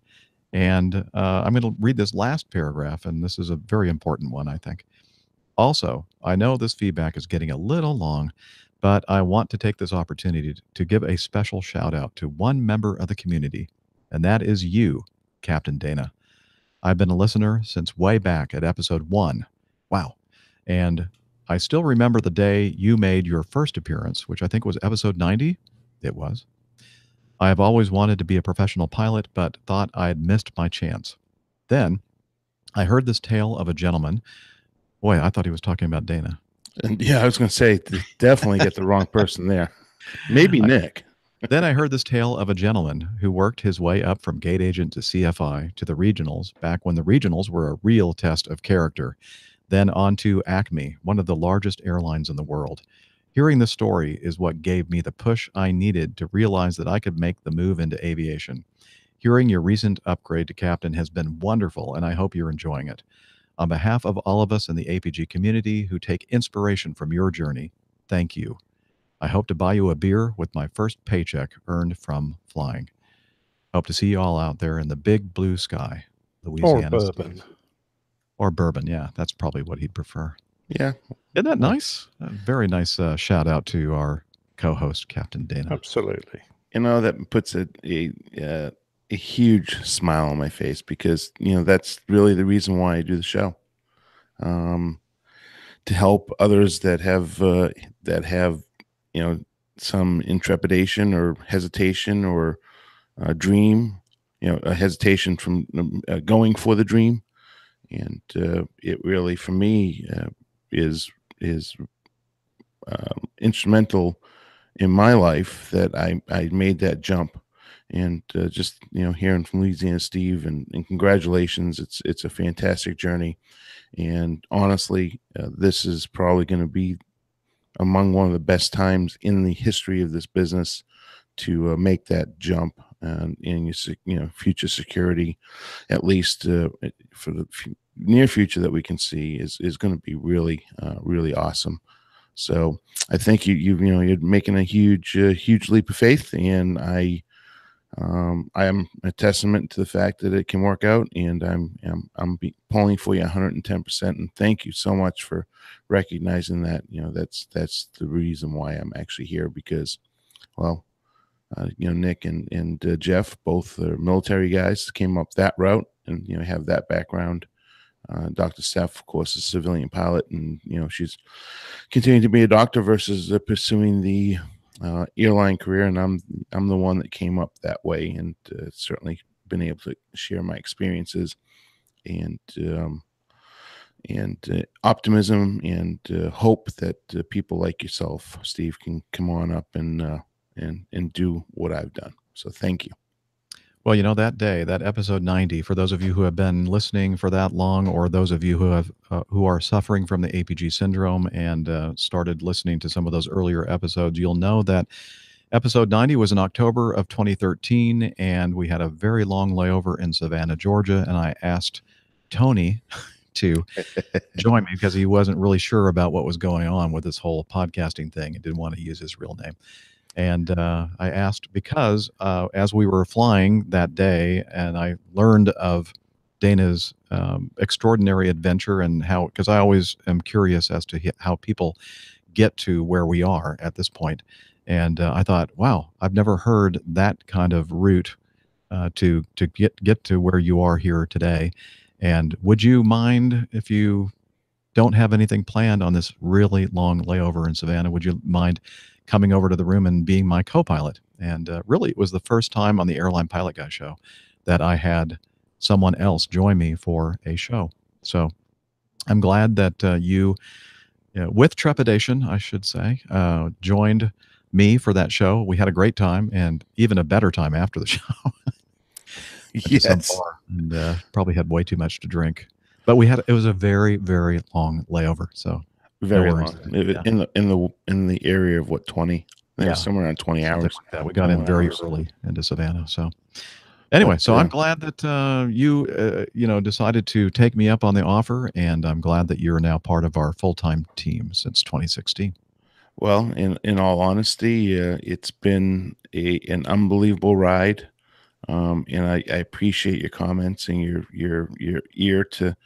And I'm going to read this last paragraph, and this is a very important one, I think. Also, I know this feedback is getting a little long, but I want to take this opportunity to give a special shout out to one member of the community, and that is you, Captain Dana. I've been a listener since way back at episode 1. Wow. And I still remember the day you made your first appearance, which I think was episode 90. It was. I have always wanted to be a professional pilot, but thought I had missed my chance. Then I heard this tale of a gentleman. Boy, I thought he was talking about Dana. And yeah, I was going to say, definitely get the wrong person there. Maybe Nick. Then I heard this tale of a gentleman who worked his way up from gate agent to CFI to the regionals, back when the regionals were a real test of character. Then on to Acme, one of the largest airlines in the world. Hearing the story is what gave me the push I needed to realize that I could make the move into aviation. Hearing your recent upgrade to captain has been wonderful, and I hope you're enjoying it. On behalf of all of us in the APG community who take inspiration from your journey, thank you. I hope to buy you a beer with my first paycheck earned from flying. Hope to see you all out there in the big blue sky, Louisiana. Or bourbon. Or bourbon, yeah. That's probably what he'd prefer. Yeah. Isn't that nice? A very nice shout out to our co-host, Captain Dana. Absolutely. That puts a huge smile on my face, because, that's really the reason why I do the show. to help others that have some intrepidation or hesitation or dream, a hesitation from going for the dream. And it really, for me, is instrumental in my life that I made that jump. And just hearing from Louisiana Steve, and congratulations, it's a fantastic journey. And honestly, this is probably going to be among one of the best times in the history of this business to make that jump, and in your future security, at least for the near future that we can see, is going to be really really awesome. So I think you're making a huge leap of faith, and I am a testament to the fact that it can work out, and I'm pulling for you 110%. And thank you so much for recognizing that. That's the reason why I'm actually here, because, well, Nick and Jeff, both are military guys, came up that route and have that background. Dr. Steph, of course, is a civilian pilot, and she's continuing to be a doctor versus pursuing the airline career. And I'm the one that came up that way, and certainly been able to share my experiences and optimism and hope that people like yourself, Steve, can come on up and do what I've done. So thank you. Well, that day, that episode 90, for those of you who have been listening for that long, or those of you who are suffering from the APG syndrome and started listening to some of those earlier episodes, you'll know that episode 90 was in October of 2013, and we had a very long layover in Savannah, Georgia, and I asked Tony to join me because he wasn't really sure about what was going on with this whole podcasting thing and didn't want to use his real name. And I asked because as we were flying that day, and I learned of Dana's extraordinary adventure, and how, because I always am curious as to how people get to where we are at this point. And I thought, wow, I've never heard that kind of route to get to where you are here today. And would you mind, if you don't have anything planned on this really long layover in Savannah, would you mind coming over to the room and being my co-pilot? And really, it was the first time on the Airline Pilot Guy show that I had someone else join me for a show. So I'm glad that you, with trepidation, I should say, joined me for that show. We had a great time, and even a better time after the show. Yes. And probably had way too much to drink. But it was a very, very long layover. So very no worries long. there. Yeah. In the area of what, 20? Yeah. Somewhere around 20 Something hours. like that. We got in very early into Savannah. So anyway, so I'm glad that you decided to take me up on the offer, and I'm glad that you're now part of our full-time team since 2016. Well, in all honesty, it's been an unbelievable ride. And I appreciate your comments and your ear to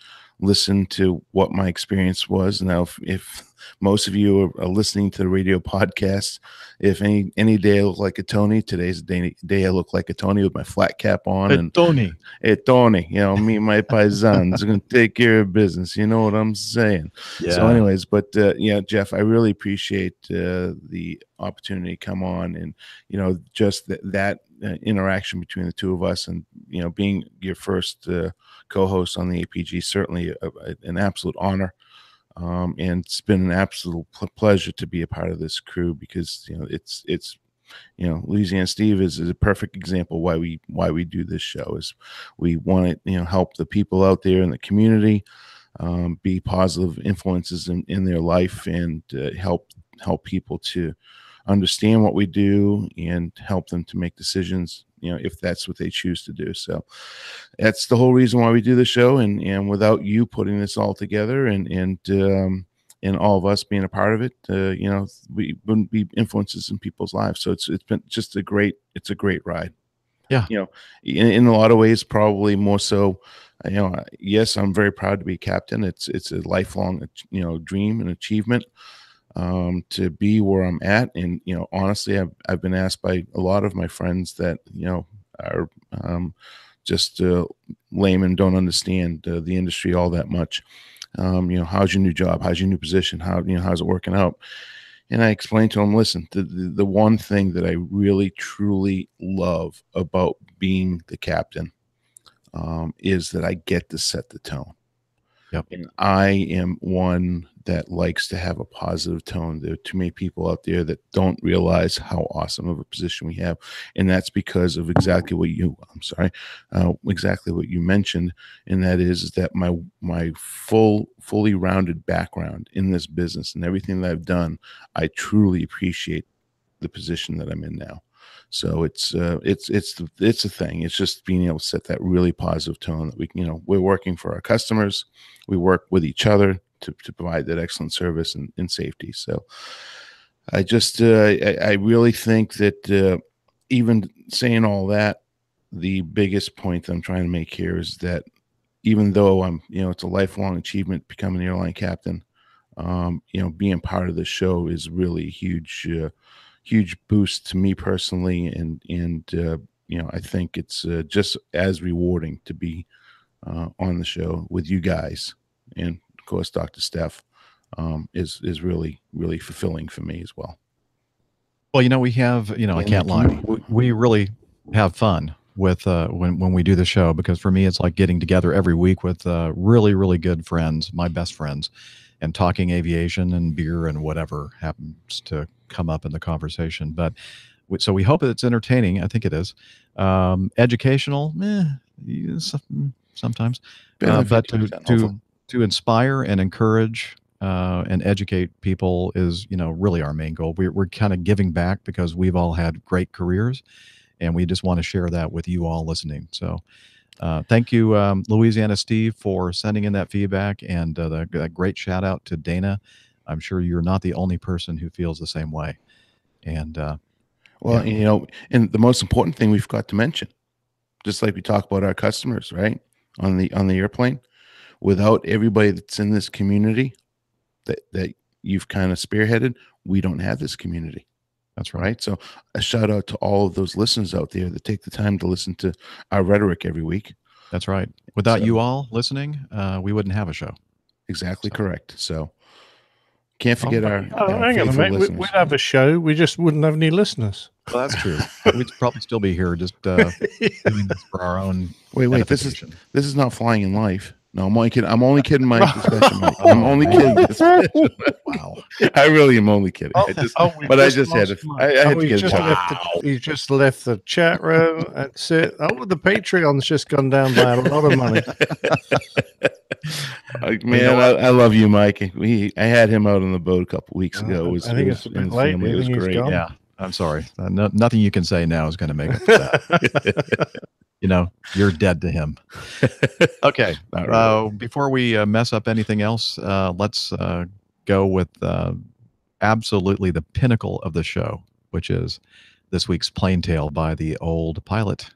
listen to what my experience was. Now, if most of you are listening to the radio podcast, if any day I look like a Tony, today's the day I look like a Tony with my flat cap on. Hey, Tony. Hey, Tony, me and my paisans are going to take care of business. You know what I'm saying? Yeah. So anyways, but Jeff, I really appreciate the opportunity to come on, and just that interaction between the two of us, and being your first co-host on the APG, certainly an absolute honor. And it's been an absolute pleasure to be a part of this crew, because it's Louisiana Steve is a perfect example why we do this show. Is we want to help the people out there in the community, be positive influences in their life, and help people to understand what we do, and help them to make decisions, if that's what they choose to do. So that's the whole reason why we do the show. And without you putting this all together, and all of us being a part of it, we wouldn't be influences in people's lives. So it's been just a great ride. Yeah. In a lot of ways, probably more so, yes, I'm very proud to be captain. It's a lifelong, dream and achievement, to be where I'm at. And, honestly, I've been asked by a lot of my friends that, are just laymen, don't understand the industry all that much. how's your new job? How's your new position? How's it working out? And I explained to him, listen, the one thing that I really, truly love about being the captain is that I get to set the tone. Yep. And I am one that likes to have a positive tone. There are too many people out there that don't realize how awesome of a position we have. And that's because of exactly what you mentioned. And that is that my fully rounded background in this business and everything that I've done, I truly appreciate the position that I'm in now. So it's a thing. It's just being able to set that really positive tone that we're working for our customers. We work with each other to provide that excellent service and safety. So I just, I really think that even saying all that, the biggest point that I'm trying to make here is that even though it's a lifelong achievement becoming an airline captain, being part of the show is really huge boost to me personally, and I think it's just as rewarding to be on the show with you guys, and of course Dr. Steph is really fulfilling for me as well. Well, we have, I can't lie, we really have fun with when we do the show, because for me it's like getting together every week with really good friends, my best friends, and talking aviation and beer and whatever happens to come up in the conversation. But so we hope it's entertaining. I think it is. Educational, sometimes, but to inspire and encourage and educate people is, really our main goal. We're kind of giving back because we've all had great careers, and we just want to share that with you all listening. So thank you, Louisiana Steve, for sending in that feedback, and that great shout out to Dana. I'm sure you're not the only person who feels the same way. And and the most important thing we forgot to mention, just like we talk about our customers, right, on the airplane, without everybody that's in this community that you've kind of spearheaded, we don't have this community. That's right. So a shout out to all of those listeners out there that take the time to listen to our rhetoric every week. That's right. Without you all listening, we wouldn't have a show. Exactly correct. So can't forget hang on a minute. We'd have a show. We just wouldn't have any listeners. Well, that's true. We'd probably still be here just doing this for our own. Wait. This is not Flying in Life. No, I'm only kidding. I'm only kidding, Mike. I'm only kidding. Wow. I really am only kidding. I just had to get it out. You just left the chat room. That's it. Oh, the Patreon's just gone down by a lot of money. Man, I love you, Mike. I had him out on the boat a couple weeks ago. I think it's a bit late. It was great. Yeah, I'm sorry. Nothing you can say now is going to make up for that. You're dead to him. Okay. Before we mess up anything else, let's go with absolutely the pinnacle of the show, which is this week's Plane Tale by the Old Pilot.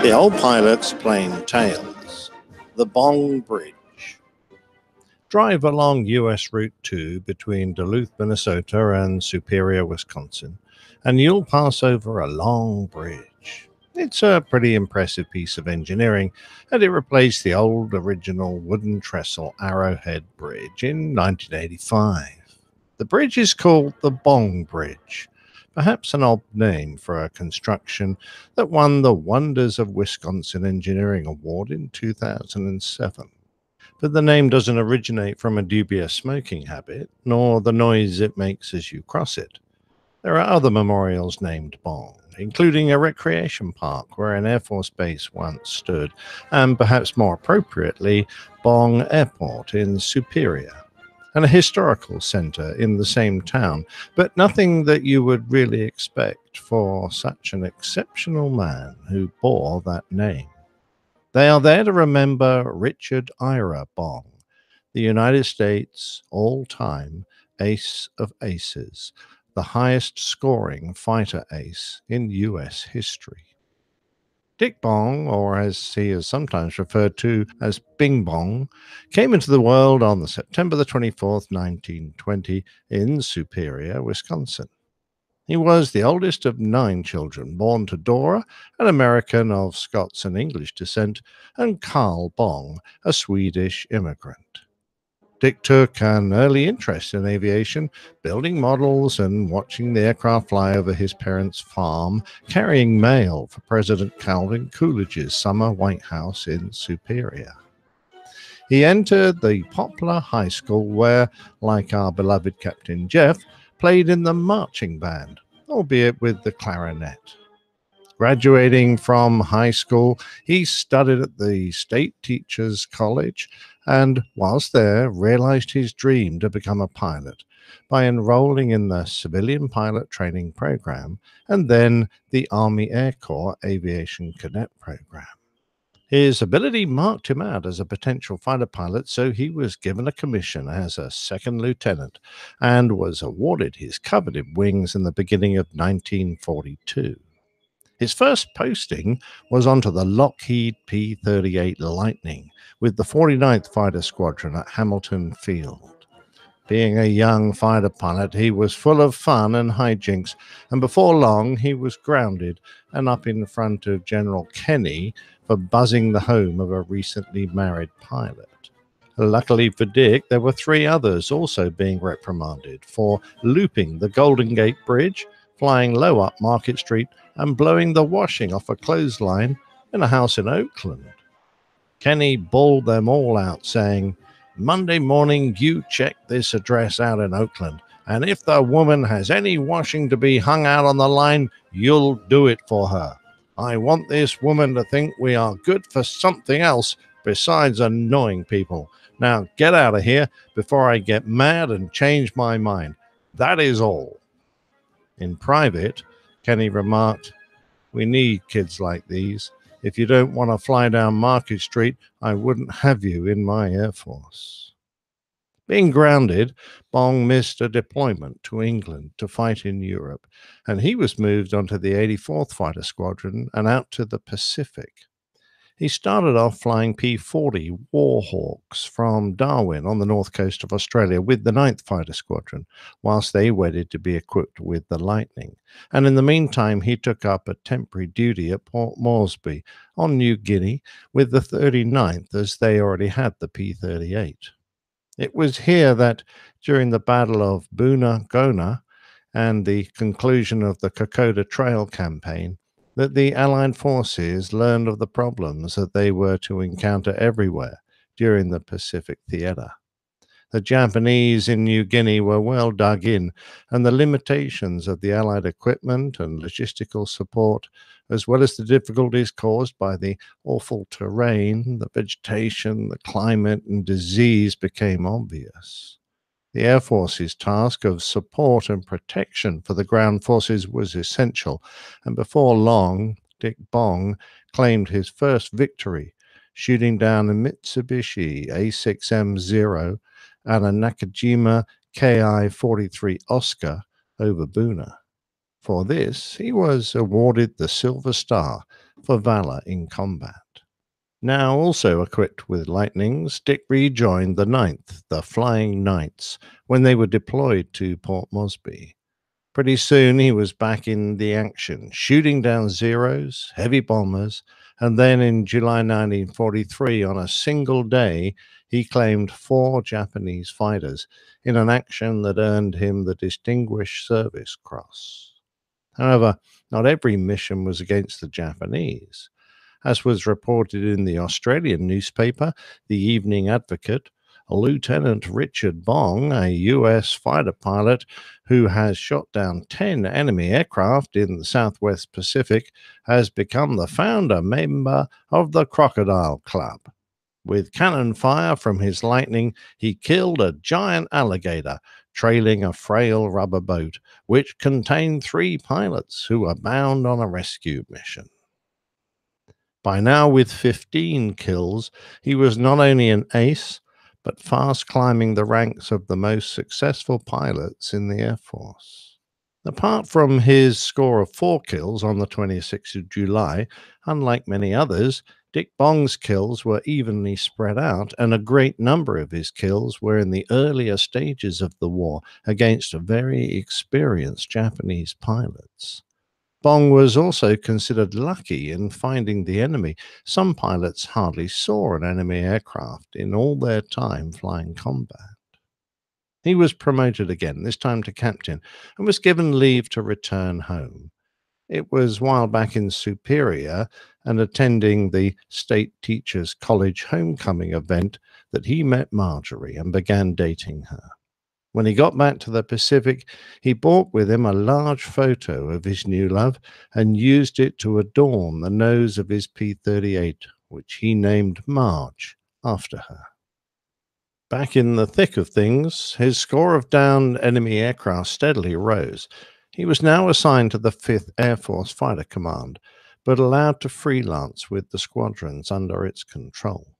The Old Pilot's Plane Tales. The Bong Bridge. Drive along U.S. Route 2 between Duluth, Minnesota and Superior, Wisconsin, and you'll pass over a long bridge. It's a pretty impressive piece of engineering, and it replaced the old original wooden trestle Arrowhead Bridge in 1985. The bridge is called the Bong Bridge, perhaps an odd name for a construction that won the Wonders of Wisconsin Engineering Award in 2007. But the name doesn't originate from a dubious smoking habit, nor the noise it makes as you cross it. There are other memorials named Bong, including a recreation park where an Air Force base once stood, and perhaps more appropriately, Bong Airport in Superior, and a historical center in the same town, but nothing that you would really expect for such an exceptional man who bore that name. They are there to remember Richard Ira Bong, the United States all-time ace of aces, the highest scoring fighter ace in U.S. history. Dick Bong, or as he is sometimes referred to as Bing Bong, came into the world on September the 24th, 1920 in Superior, Wisconsin. He was the oldest of 9 children, born to Dora, an American of Scots and English descent, and Carl Bong, a Swedish immigrant. Dick took an early interest in aviation, building models and watching the aircraft fly over his parents' farm, carrying mail for President Calvin Coolidge's summer White House in Superior. He entered the popular high school where, like our beloved Captain Jeff, played in the marching band, albeit with the clarinet. Graduating from high school, he studied at the State Teachers College and, whilst there, realized his dream to become a pilot by enrolling in the Civilian Pilot Training Program and then the Army Air Corps Aviation Cadet Program. His ability marked him out as a potential fighter pilot, so he was given a commission as a second lieutenant and was awarded his coveted wings in the beginning of 1942. His first posting was onto the Lockheed P-38 Lightning with the 49th Fighter Squadron at Hamilton Field. Being a young fighter pilot, he was full of fun and hijinks, and before long he was grounded and up in front of General Kenny for buzzing the home of a recently married pilot. Luckily for Dick, there were 3 others also being reprimanded for looping the Golden Gate Bridge, flying low up Market Street, and blowing the washing off a clothesline in a house in Oakland. Kenny bawled them all out, saying, "Monday morning, you check this address out in Oakland, and if the woman has any washing to be hung out on the line, you'll do it for her. I want this woman to think we are good for something else besides annoying people. Now get out of here before I get mad and change my mind. That is all." In private, Kenny remarked, "We need kids like these. If you don't want to fly down Market Street, I wouldn't have you in my Air Force." Being grounded, Bong missed a deployment to England to fight in Europe, and he was moved onto the 84th Fighter Squadron and out to the Pacific. He started off flying P-40 Warhawks from Darwin on the north coast of Australia with the 9th Fighter Squadron, whilst they waited to be equipped with the Lightning. And in the meantime, he took up a temporary duty at Port Moresby on New Guinea with the 39th, as they already had the P-38. It was here that, during the Battle of Boona Gona and the conclusion of the Kokoda Trail campaign, that the Allied forces learned of the problems that they were to encounter everywhere during the Pacific theater. The Japanese in New Guinea were well dug in, and the limitations of the Allied equipment and logistical support, as well as the difficulties caused by the awful terrain, the vegetation, the climate, and disease became obvious. The Air Force's task of support and protection for the ground forces was essential, and before long, Dick Bong claimed his first victory, shooting down a Mitsubishi A6M0 and a Nakajima Ki-43 Oscar over Boona. For this, he was awarded the Silver Star for valor in combat. Now also equipped with Lightnings, Dick rejoined the 9th, the Flying Knights, when they were deployed to Port Moresby. Pretty soon he was back in the action, shooting down Zeros, heavy bombers, and then in July 1943, on a single day, he claimed 4 Japanese fighters in an action that earned him the Distinguished Service Cross. However, not every mission was against the Japanese. As was reported in the Australian newspaper, the Evening Advocate, Lieutenant Richard Bong, a U.S. fighter pilot who has shot down 10 enemy aircraft in the Southwest Pacific, has become the founder member of the Crocodile Club. With cannon fire from his Lightning, he killed a giant alligator trailing a frail rubber boat, which contained 3 pilots who were bound on a rescue mission. By now, with 15 kills, he was not only an ace, but fast climbing the ranks of the most successful pilots in the Air Force. Apart from his score of 4 kills on the 26th of July, unlike many others, Dick Bong's kills were evenly spread out, and a great number of his kills were in the earlier stages of the war against very experienced Japanese pilots. Bong was also considered lucky in finding the enemy. Some pilots hardly saw an enemy aircraft in all their time flying combat. He was promoted again, this time to captain, and was given leave to return home. It was while back in Superior and attending the State Teachers College homecoming event that he met Marjorie and began dating her. When he got back to the Pacific, he brought with him a large photo of his new love and used it to adorn the nose of his P-38, which he named Marge after her. Back in the thick of things, his score of downed enemy aircraft steadily rose. He was now assigned to the 5th Air Force Fighter Command, but allowed to freelance with the squadrons under its control.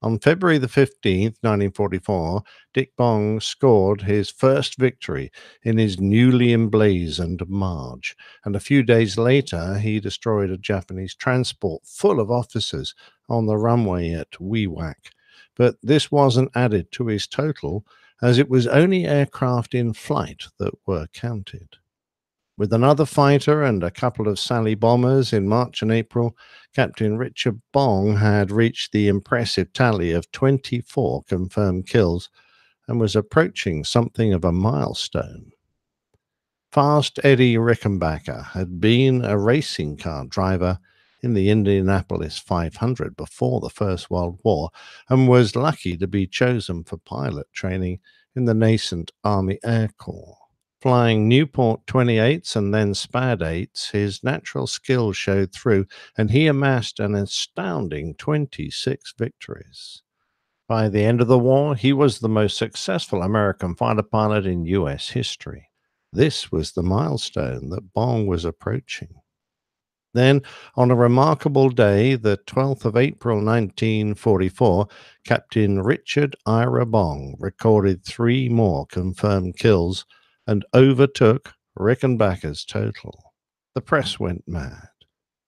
On February the 15th, 1944, Dick Bong scored his first victory in his newly emblazoned Marge, and a few days later he destroyed a Japanese transport full of officers on the runway at Wewak. But this wasn't added to his total, as it was only aircraft in flight that were counted. With another fighter and a couple of Sally bombers in March and April, Captain Richard Bong had reached the impressive tally of 24 confirmed kills and was approaching something of a milestone. Fast Eddie Rickenbacker had been a racing car driver in the Indianapolis 500 before the First World War and was lucky to be chosen for pilot training in the nascent Army Air Corps. Flying Newport 28s and then Spad 8s, his natural skill showed through, and he amassed an astounding 26 victories. By the end of the war, he was the most successful American fighter pilot in U.S. history. This was the milestone that Bong was approaching. Then, on a remarkable day, the 12th of April 1944, Captain Richard Ira Bong recorded 3 more confirmed kills and overtook Rickenbacker's total. The press went mad.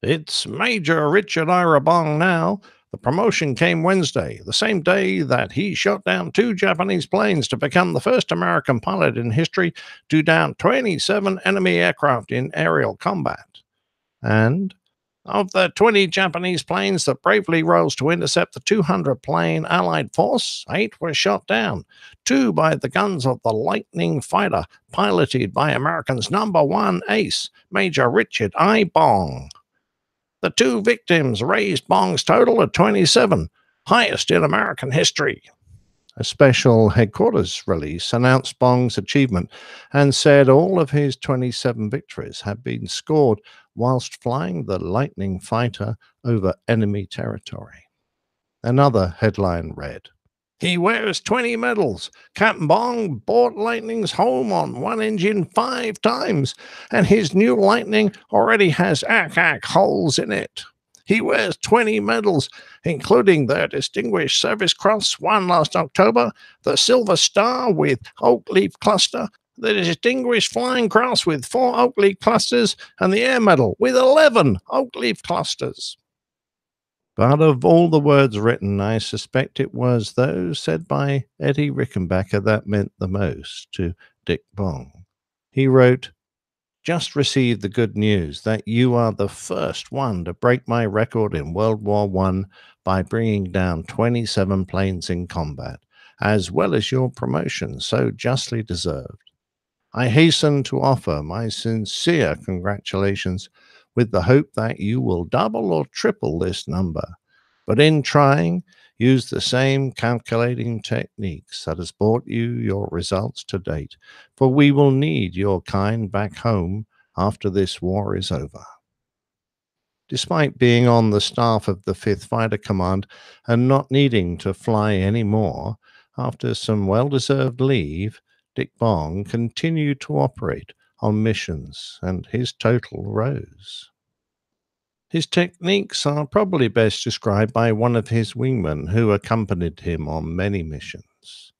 "It's Major Richard Ira Bong now. The promotion came Wednesday, the same day that he shot down 2 Japanese planes to become the first American pilot in history to down 27 enemy aircraft in aerial combat. And of the 20 Japanese planes that bravely rose to intercept the 200-plane Allied force, 8 were shot down, 2 by the guns of the Lightning fighter, piloted by America's #1 ace, Major Richard I. Bong. The 2 victims raised Bong's total to 27, highest in American history." A special headquarters release announced Bong's achievement and said all of his 27 victories had been scored whilst flying the Lightning fighter over enemy territory. Another headline read, "He wears 20 medals. Captain Bong brought Lightnings home on one engine 5 times, and his new Lightning already has holes in it. He wears 20 medals, including the Distinguished Service Cross won last October, the Silver Star with Oak Leaf Cluster, the Distinguished Flying Cross with 4 Oak Leaf Clusters, and the Air Medal with 11 Oak Leaf Clusters." But of all the words written, I suspect it was those said by Eddie Rickenbacker that meant the most to Dick Bong. He wrote, "Just received the good news that you are the first one to break my record in World War I by bringing down 27 planes in combat, as well as your promotion so justly deserved. I hasten to offer my sincere congratulations with the hope that you will double or triple this number, but in trying, use the same calculating techniques that has brought you your results to date, for we will need your kind back home after this war is over." Despite being on the staff of the 5th Fighter Command and not needing to fly any more, after some well-deserved leave, Dick Bong continued to operate on missions, and his total rose. His techniques are probably best described by one of his wingmen who accompanied him on many missions.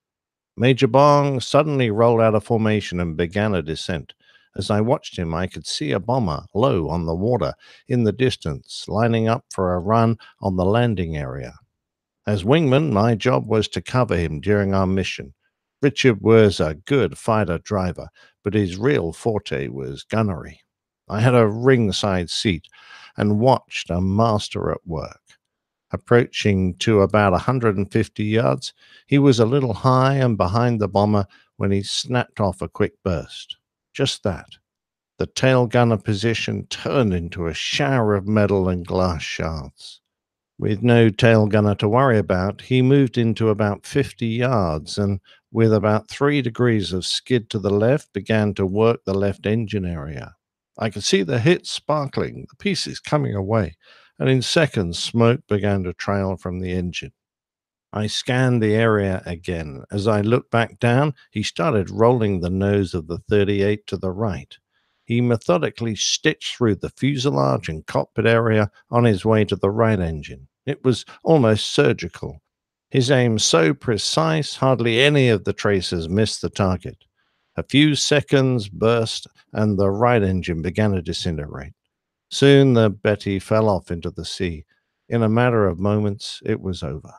Major Bong suddenly rolled out of formation and began a descent. As I watched him, I could see a bomber low on the water in the distance, lining up for a run on the landing area. As wingman, my job was to cover him during our mission. Richard was a good fighter driver, but his real forte was gunnery. I had a ringside seat and watched a master at work. Approaching to about 150 yards, he was a little high and behind the bomber when he snapped off a quick burst. Just that. The tail gunner position turned into a shower of metal and glass shards. With no tail gunner to worry about, he moved into about 50 yards and, with about 3 degrees of skid to the left, began to work the left engine area. I could see the hits sparkling, the pieces coming away, and in seconds smoke began to trail from the engine. I scanned the area again. As I looked back down, he started rolling the nose of the 38 to the right. He methodically stitched through the fuselage and cockpit area on his way to the right engine. It was almost surgical. His aim so precise, hardly any of the tracers missed the target. A few seconds burst, and the right engine began to disintegrate. Soon the Betty fell off into the sea. In a matter of moments, it was over.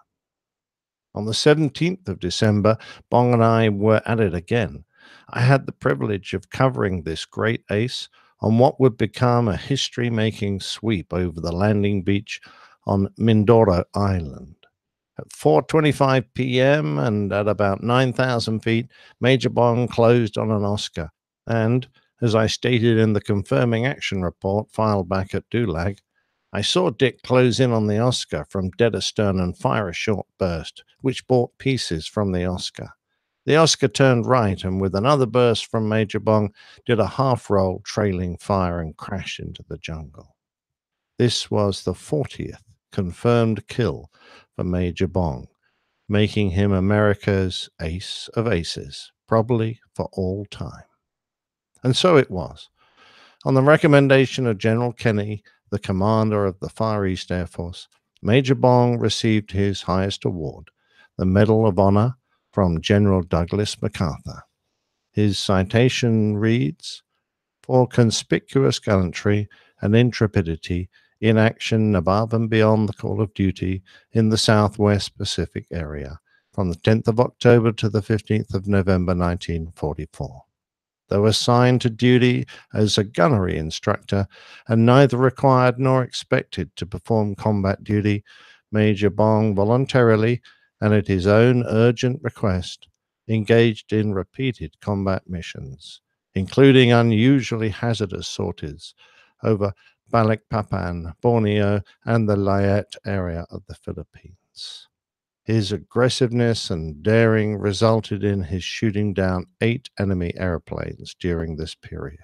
On the 17th of December, Bong and I were at it again. I had the privilege of covering this great ace on what would become a history-making sweep over the landing beach on Mindoro Island. At 4:25 p.m. and at about 9,000 feet, Major Bong closed on an Oscar. And, as I stated in the confirming action report filed back at Dulag, I saw Dick close in on the Oscar from dead astern and fire a short burst, which brought pieces from the Oscar. The Oscar turned right, and with another burst from Major Bong, did a half-roll, trailing fire and crash into the jungle. This was the 40th confirmed kill for Major Bong, making him America's ace of aces, probably for all time. And so it was. On the recommendation of General Kenny, the commander of the Far East Air Force, Major Bong received his highest award, the Medal of Honor from General Douglas MacArthur. His citation reads, "For conspicuous gallantry and intrepidity in action above and beyond the call of duty in the Southwest Pacific area, from the 10th of October to the 15th of November 1944. Though assigned to duty as a gunnery instructor and neither required nor expected to perform combat duty, Major Bong voluntarily and at his own urgent request engaged in repeated combat missions, including unusually hazardous sorties over Balikpapan, Borneo, and the Leyte area of the Philippines. His aggressiveness and daring resulted in his shooting down 8 enemy airplanes during this period.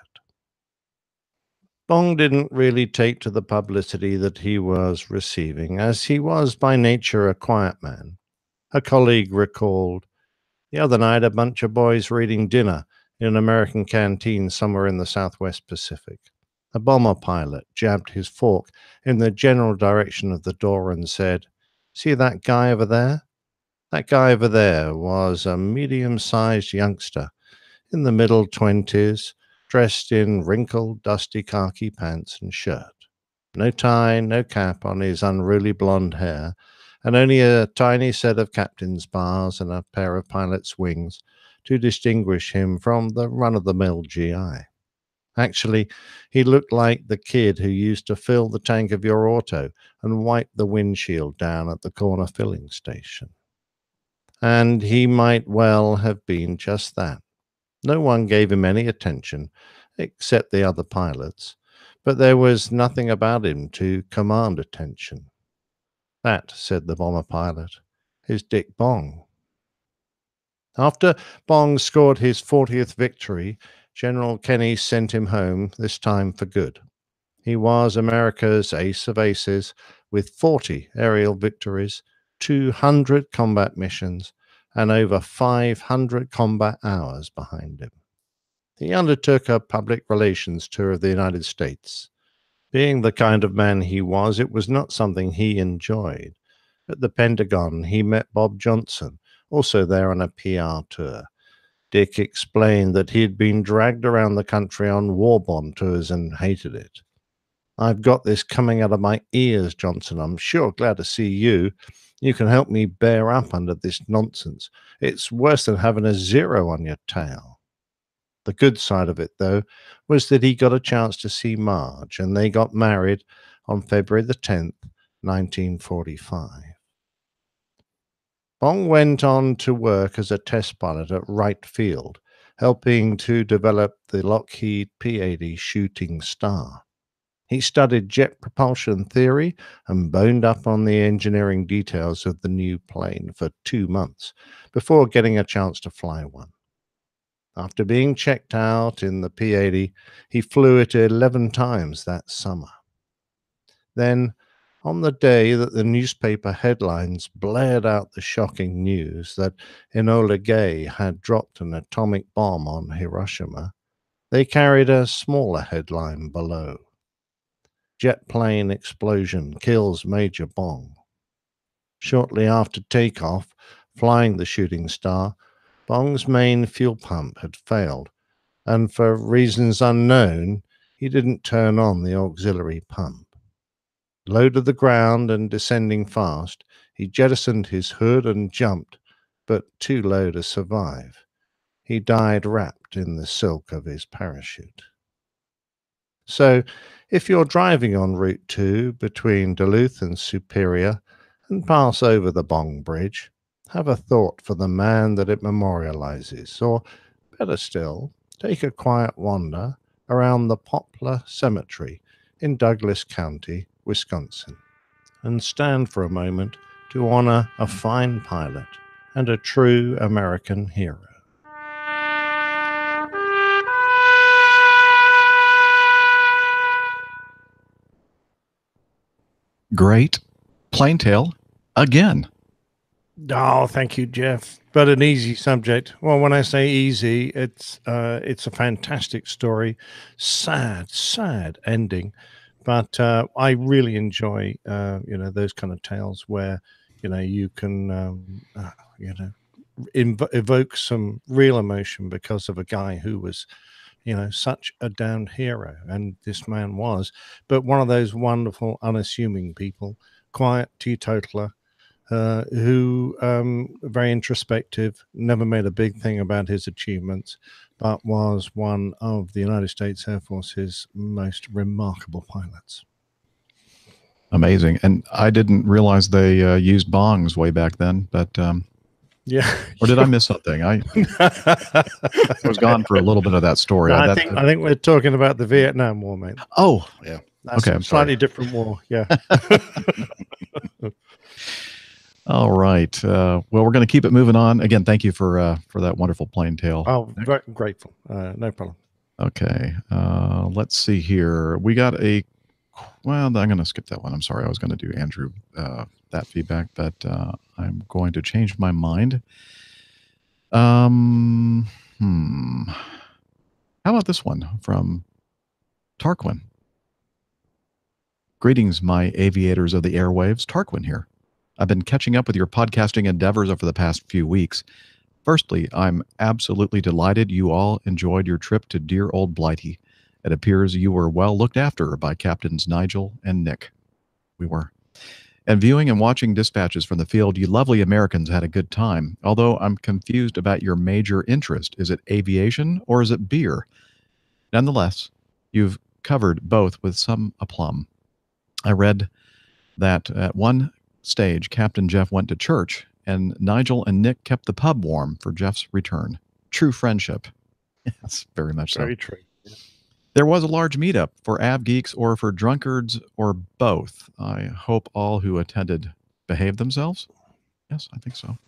Bong didn't really take to the publicity that he was receiving, as he was by nature a quiet man. A colleague recalled, "The other night a bunch of boys were eating dinner in an American canteen somewhere in the Southwest Pacific. A bomber pilot jabbed his fork in the general direction of the door and said, 'See that guy over there? That guy over there was a medium-sized youngster in the middle 20s, dressed in wrinkled, dusty khaki pants and shirt. No tie, no cap on his unruly blonde hair, and only a tiny set of captain's bars and a pair of pilot's wings to distinguish him from the run-of-the-mill GI. Actually, he looked like the kid who used to fill the tank of your auto and wipe the windshield down at the corner filling station.' And he might well have been just that. No one gave him any attention, except the other pilots, but there was nothing about him to command attention. That," said the bomber pilot, "is Dick Bong." After Bong scored his 40th victory, General Kenny sent him home, this time for good. He was America's ace of aces, with 40 aerial victories, 200 combat missions, and over 500 combat hours behind him. He undertook a public relations tour of the United States. Being the kind of man he was, it was not something he enjoyed. At the Pentagon, he met Bob Johnson, also there on a PR tour. Dick explained that he had been dragged around the country on war bond tours and hated it. I've got this coming out of my ears, Johnson. I'm sure glad to see you. You can help me bear up under this nonsense. It's worse than having a zero on your tail. The good side of it, though, was that he got a chance to see Marge, and they got married on February the 10th, 1945. Bong went on to work as a test pilot at Wright Field, helping to develop the Lockheed P-80 Shooting Star. He studied jet propulsion theory and boned up on the engineering details of the new plane for 2 months before getting a chance to fly one. After being checked out in the P-80, he flew it 11 times that summer. Then, on the day that the newspaper headlines blared out the shocking news that Enola Gay had dropped an atomic bomb on Hiroshima, they carried a smaller headline below. Jet plane explosion kills Major Bong. Shortly after takeoff, flying the Shooting Star, Bong's main fuel pump had failed, and for reasons unknown, he didn't turn on the auxiliary pump. Low to the ground and descending fast, he jettisoned his hood and jumped, but too low to survive. He died wrapped in the silk of his parachute. So, if you're driving on Route 2 between Duluth and Superior and pass over the Bong Bridge, have a thought for the man that it memorializes, or better still, take a quiet wander around the Poplar Cemetery in Douglas County, Wisconsin, and stand for a moment to honor a fine pilot and a true American hero. Great plane tale again. Oh, thank you, Jeff. But an easy subject. Well, when I say easy, it's a fantastic story. Sad ending. But I really enjoy, those kind of tales where, you can, evoke some real emotion because of a guy who was, such a downed hero. And this man was. But one of those wonderful, unassuming people, quiet teetotaler, who very introspective, never made a big thing about his achievements, but was one of the United States Air Force's most remarkable pilots. Amazing. And I didn't realize they used bongs way back then, but yeah. Or did I miss something? I was gone for a little bit of that story. No, I think we're talking about the Vietnam War, mate. Oh, yeah. That's okay. a slightly different war. Yeah. All right. Well, we're going to keep it moving on. Again, thank you for that wonderful plane tale. Oh, very grateful. No problem. Okay. Let's see here. We got well, I'm going to skip that one. I'm sorry. I was going to do Andrew, that feedback, but I'm going to change my mind. How about this one from Tarquin? Greetings, my aviators of the airwaves. Tarquin here. I've been catching up with your podcasting endeavors over the past few weeks. Firstly, I'm absolutely delighted you all enjoyed your trip to dear old Blighty. It appears you were well looked after by Captains Nigel and Nick. We were. And viewing and watching dispatches from the field, you lovely Americans had a good time, although I'm confused about your major interest. Is it aviation or is it beer? Nonetheless, you've covered both with some aplomb. I read that at one stage, Captain Jeff went to church, and Nigel and Nick kept the pub warm for Jeff's return. True friendship. Yes, very much so. Very true. Yeah. There was a large meetup for av geeks or for drunkards or both. I hope all who attended behaved themselves. Yes, I think so.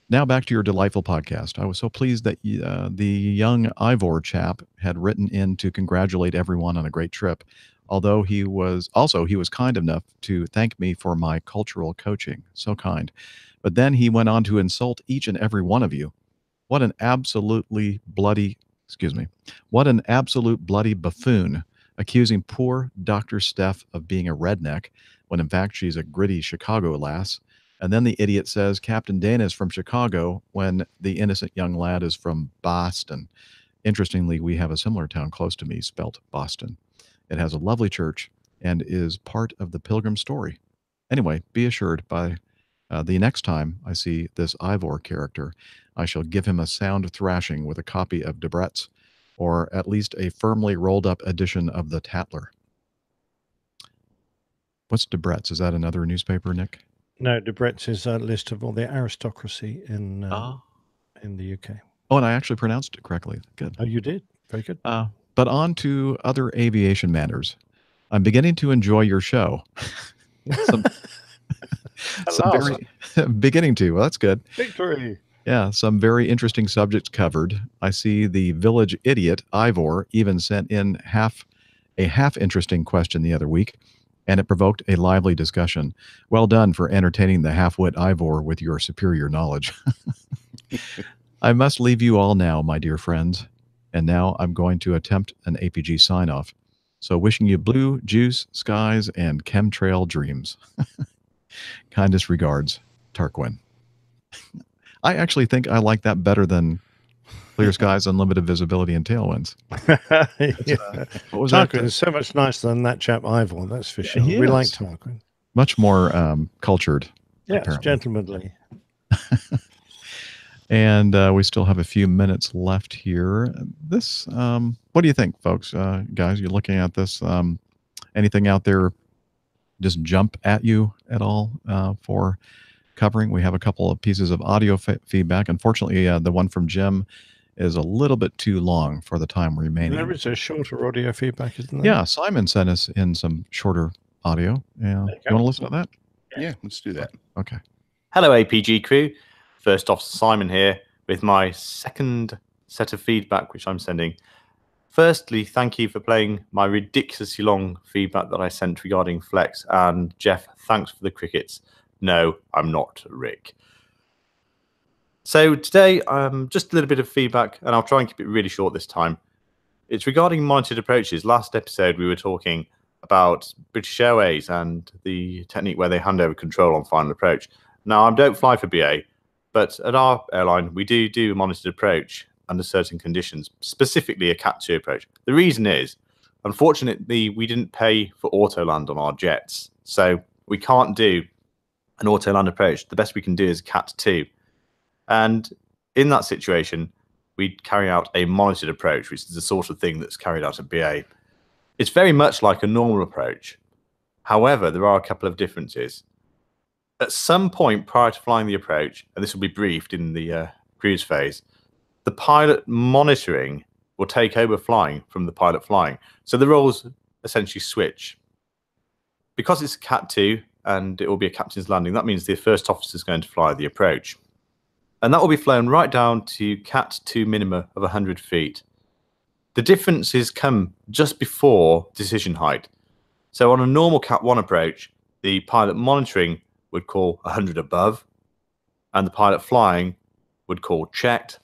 Now back to your delightful podcast. I was so pleased that the young Ivor chap had written in to congratulate everyone on a great trip. Although he was kind enough to thank me for my cultural coaching. So kind. But then he went on to insult each and every one of you. What an absolute bloody buffoon, accusing poor Dr. Steph of being a redneck when in fact she's a gritty Chicago lass. And then the idiot says Captain Dana is from Chicago when the innocent young lad is from Boston. Interestingly, we have a similar town close to me spelt Boston. It has a lovely church and is part of the Pilgrim story. Anyway, be assured by the next time I see this Ivor character, I shall give him a sound thrashing with a copy of Debrett's, or at least a firmly rolled up edition of the Tatler. What's Debrett's? Is that another newspaper, Nick? No, Debrett's is a list of all the aristocracy in the UK. Oh, and I actually pronounced it correctly. Good. Oh, you did? Very good. But on to other aviation matters. I'm beginning to enjoy your show. Beginning to. Well, that's good. Victory. Yeah, some very interesting subjects covered. I see the village idiot, Ivor, even sent in a half interesting question the other week, and it provoked a lively discussion. Well done for entertaining the half-wit Ivor with your superior knowledge. I must leave you all now, my dear friends, and now I'm going to attempt an APG sign-off. So wishing you blue, juice, skies, and chemtrail dreams. Kindest regards, Tarquin. I actually think I like that better than clear skies, unlimited visibility, and tailwinds. What was Tarquin that? is so much nicer than that chap Ivor, that's for sure. he We is. like Tarquin. Much more cultured. Yes, apparently. gentlemanly. And we still have a few minutes left here. This, what do you think, folks? Guys, you're looking at this. Anything out there just jump at you at all for covering? We have a couple of pieces of audio feedback. Unfortunately, the one from Jim is a little bit too long for the time remaining. There is a shorter audio feedback, isn't there? Yeah, Simon sent us in some shorter audio. Yeah, you want to listen to that? Yeah, let's do that. Okay. Hello, APG crew. First off, Simon here with my second set of feedback, which I'm sending. Firstly, thank you for playing my ridiculously long feedback that I sent regarding Flex. And Jeff, thanks for the crickets. No, I'm not Rick. So today, just a little bit of feedback, and I'll try and keep it really short this time. It's regarding monitored approaches. Last episode, we were talking about British Airways and the technique where they hand over control on final approach. Now, I don't fly for BA, but at our airline, we do a monitored approach under certain conditions, specifically a Cat 2 approach. The reason is, unfortunately, we didn't pay for auto land on our jets, so we can't do an auto land approach. The best we can do is Cat 2. And in that situation, we carry out a monitored approach, which is the sort of thing that's carried out at BA. It's very much like a normal approach. However, there are a couple of differences. At some point prior to flying the approach, and this will be briefed in the cruise phase, the pilot monitoring will take over flying from the pilot flying. So the roles essentially switch. Because it's Cat 2 and it will be a captain's landing, that means the first officer is going to fly the approach. And that will be flown right down to Cat 2 minima of 100 feet. The differences come just before decision height. So on a normal Cat 1 approach, the pilot monitoring would call 100 above, and the pilot flying would call checked,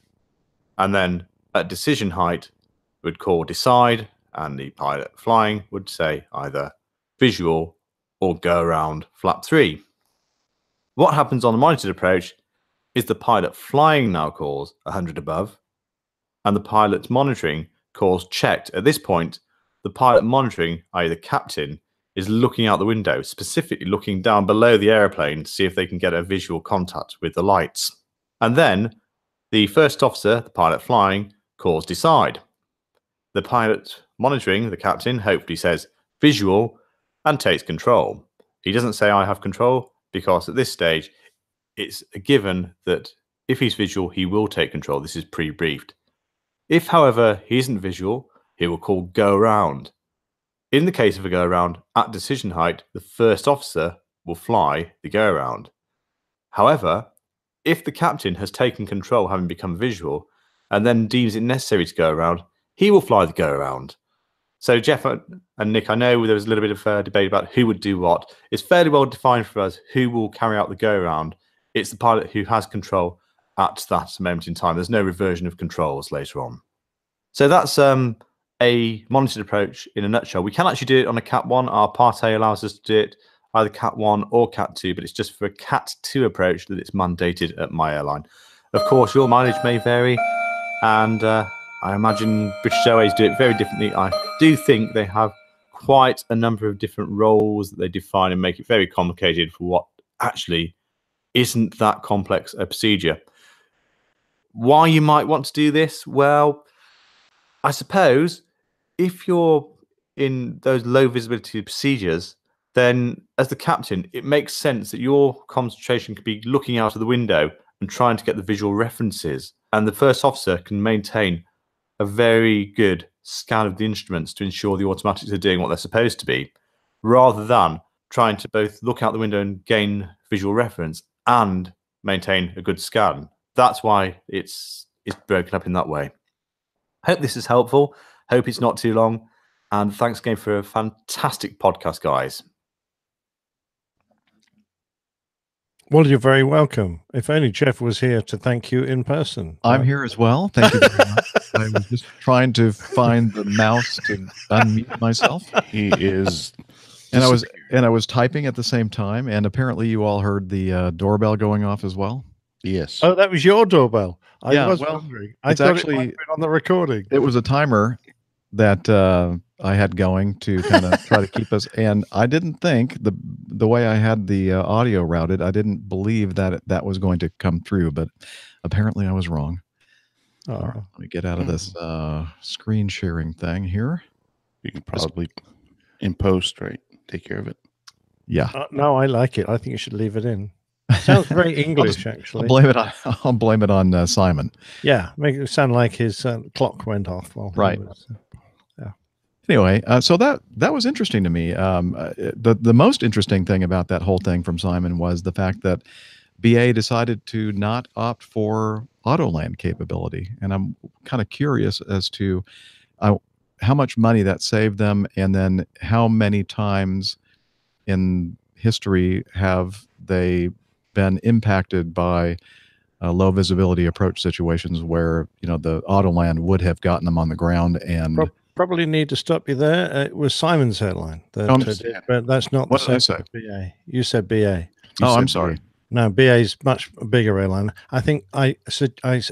and then at decision height would call decide, and the pilot flying would say either visual or go around flap 3. What happens on the monitored approach is the pilot flying now calls 100 above, and the pilot monitoring calls checked. At this point, the pilot monitoring, i.e. the captain, is looking out the window, specifically looking down below the airplane to see if they can get a visual contact with the lights. And then the first officer, the pilot flying, calls decide. The pilot monitoring, the captain, hopefully says visual and takes control. He doesn't say I have control because at this stage it's a given that if he's visual, he will take control. This is pre-briefed. If, however, he isn't visual, he will call go around. In the case of a go around, at decision height, the first officer will fly the go around. However, if the captain has taken control, having become visual, and then deems it necessary to go around, he will fly the go around. So Jeff and Nick, I know there was a little bit of debate about who would do what. It's fairly well defined for us who will carry out the go around. It's the pilot who has control at that moment in time. There's no reversion of controls later on. So that's a monitored approach in a nutshell. We can actually do it on a Cat 1. Our Part A allows us to do it either Cat 1 or Cat 2, but it's just for a Cat 2 approach that it's mandated at my airline. Of course, your mileage may vary, and I imagine British Airways do it very differently. I do think they have quite a number of different roles that they define and make it very complicated for what actually isn't that complex a procedure. Why you might want to do this? Well, I suppose if you're in those low visibility procedures, then as the captain, it makes sense that your concentration could be looking out of the window and trying to get the visual references. And the first officer can maintain a very good scan of the instruments to ensure the automatics are doing what they're supposed to be, rather than trying to both look out the window and gain visual reference and maintain a good scan. That's why it's broken up in that way. Hope this is helpful. Hope it's not too long. And thanks again for a fantastic podcast, guys. Well, you're very welcome. If only Jeff was here to thank you in person. I'm here as well. Thank you very much. I was just trying to find the mouse to unmute myself. He is, And I was typing at the same time, and apparently you all heard the doorbell going off as well. yes. Oh, that was your doorbell. I Yeah, was well, wondering. I it's thought actually- it might have been on the recording. It was a timer that I had going to kind of try to keep us, and I didn't think the way I had the audio routed, I didn't believe that that was going to come through, but apparently I was wrong. Oh. All right, let me get out of this screen sharing thing here. You can probably in post, right? Take care of it. Yeah, No, I like it. I think you should leave it in. Sounds very English, actually. I'll blame it on Simon. Yeah, make it sound like his clock went off. While he Right. was, Anyway, so that was interesting to me. The most interesting thing about that whole thing from Simon was the fact that BA decided to not opt for auto-land capability, and I'm kind of curious as to how much money that saved them, and then how many times in history have they been impacted by low visibility approach situations where the auto-land would have gotten them on the ground and. Probably need to stop you there. It was Simon's airline, but that's not What the did I same say? as BA. You said BA. I'm sorry. No, BA is much bigger airline. I think I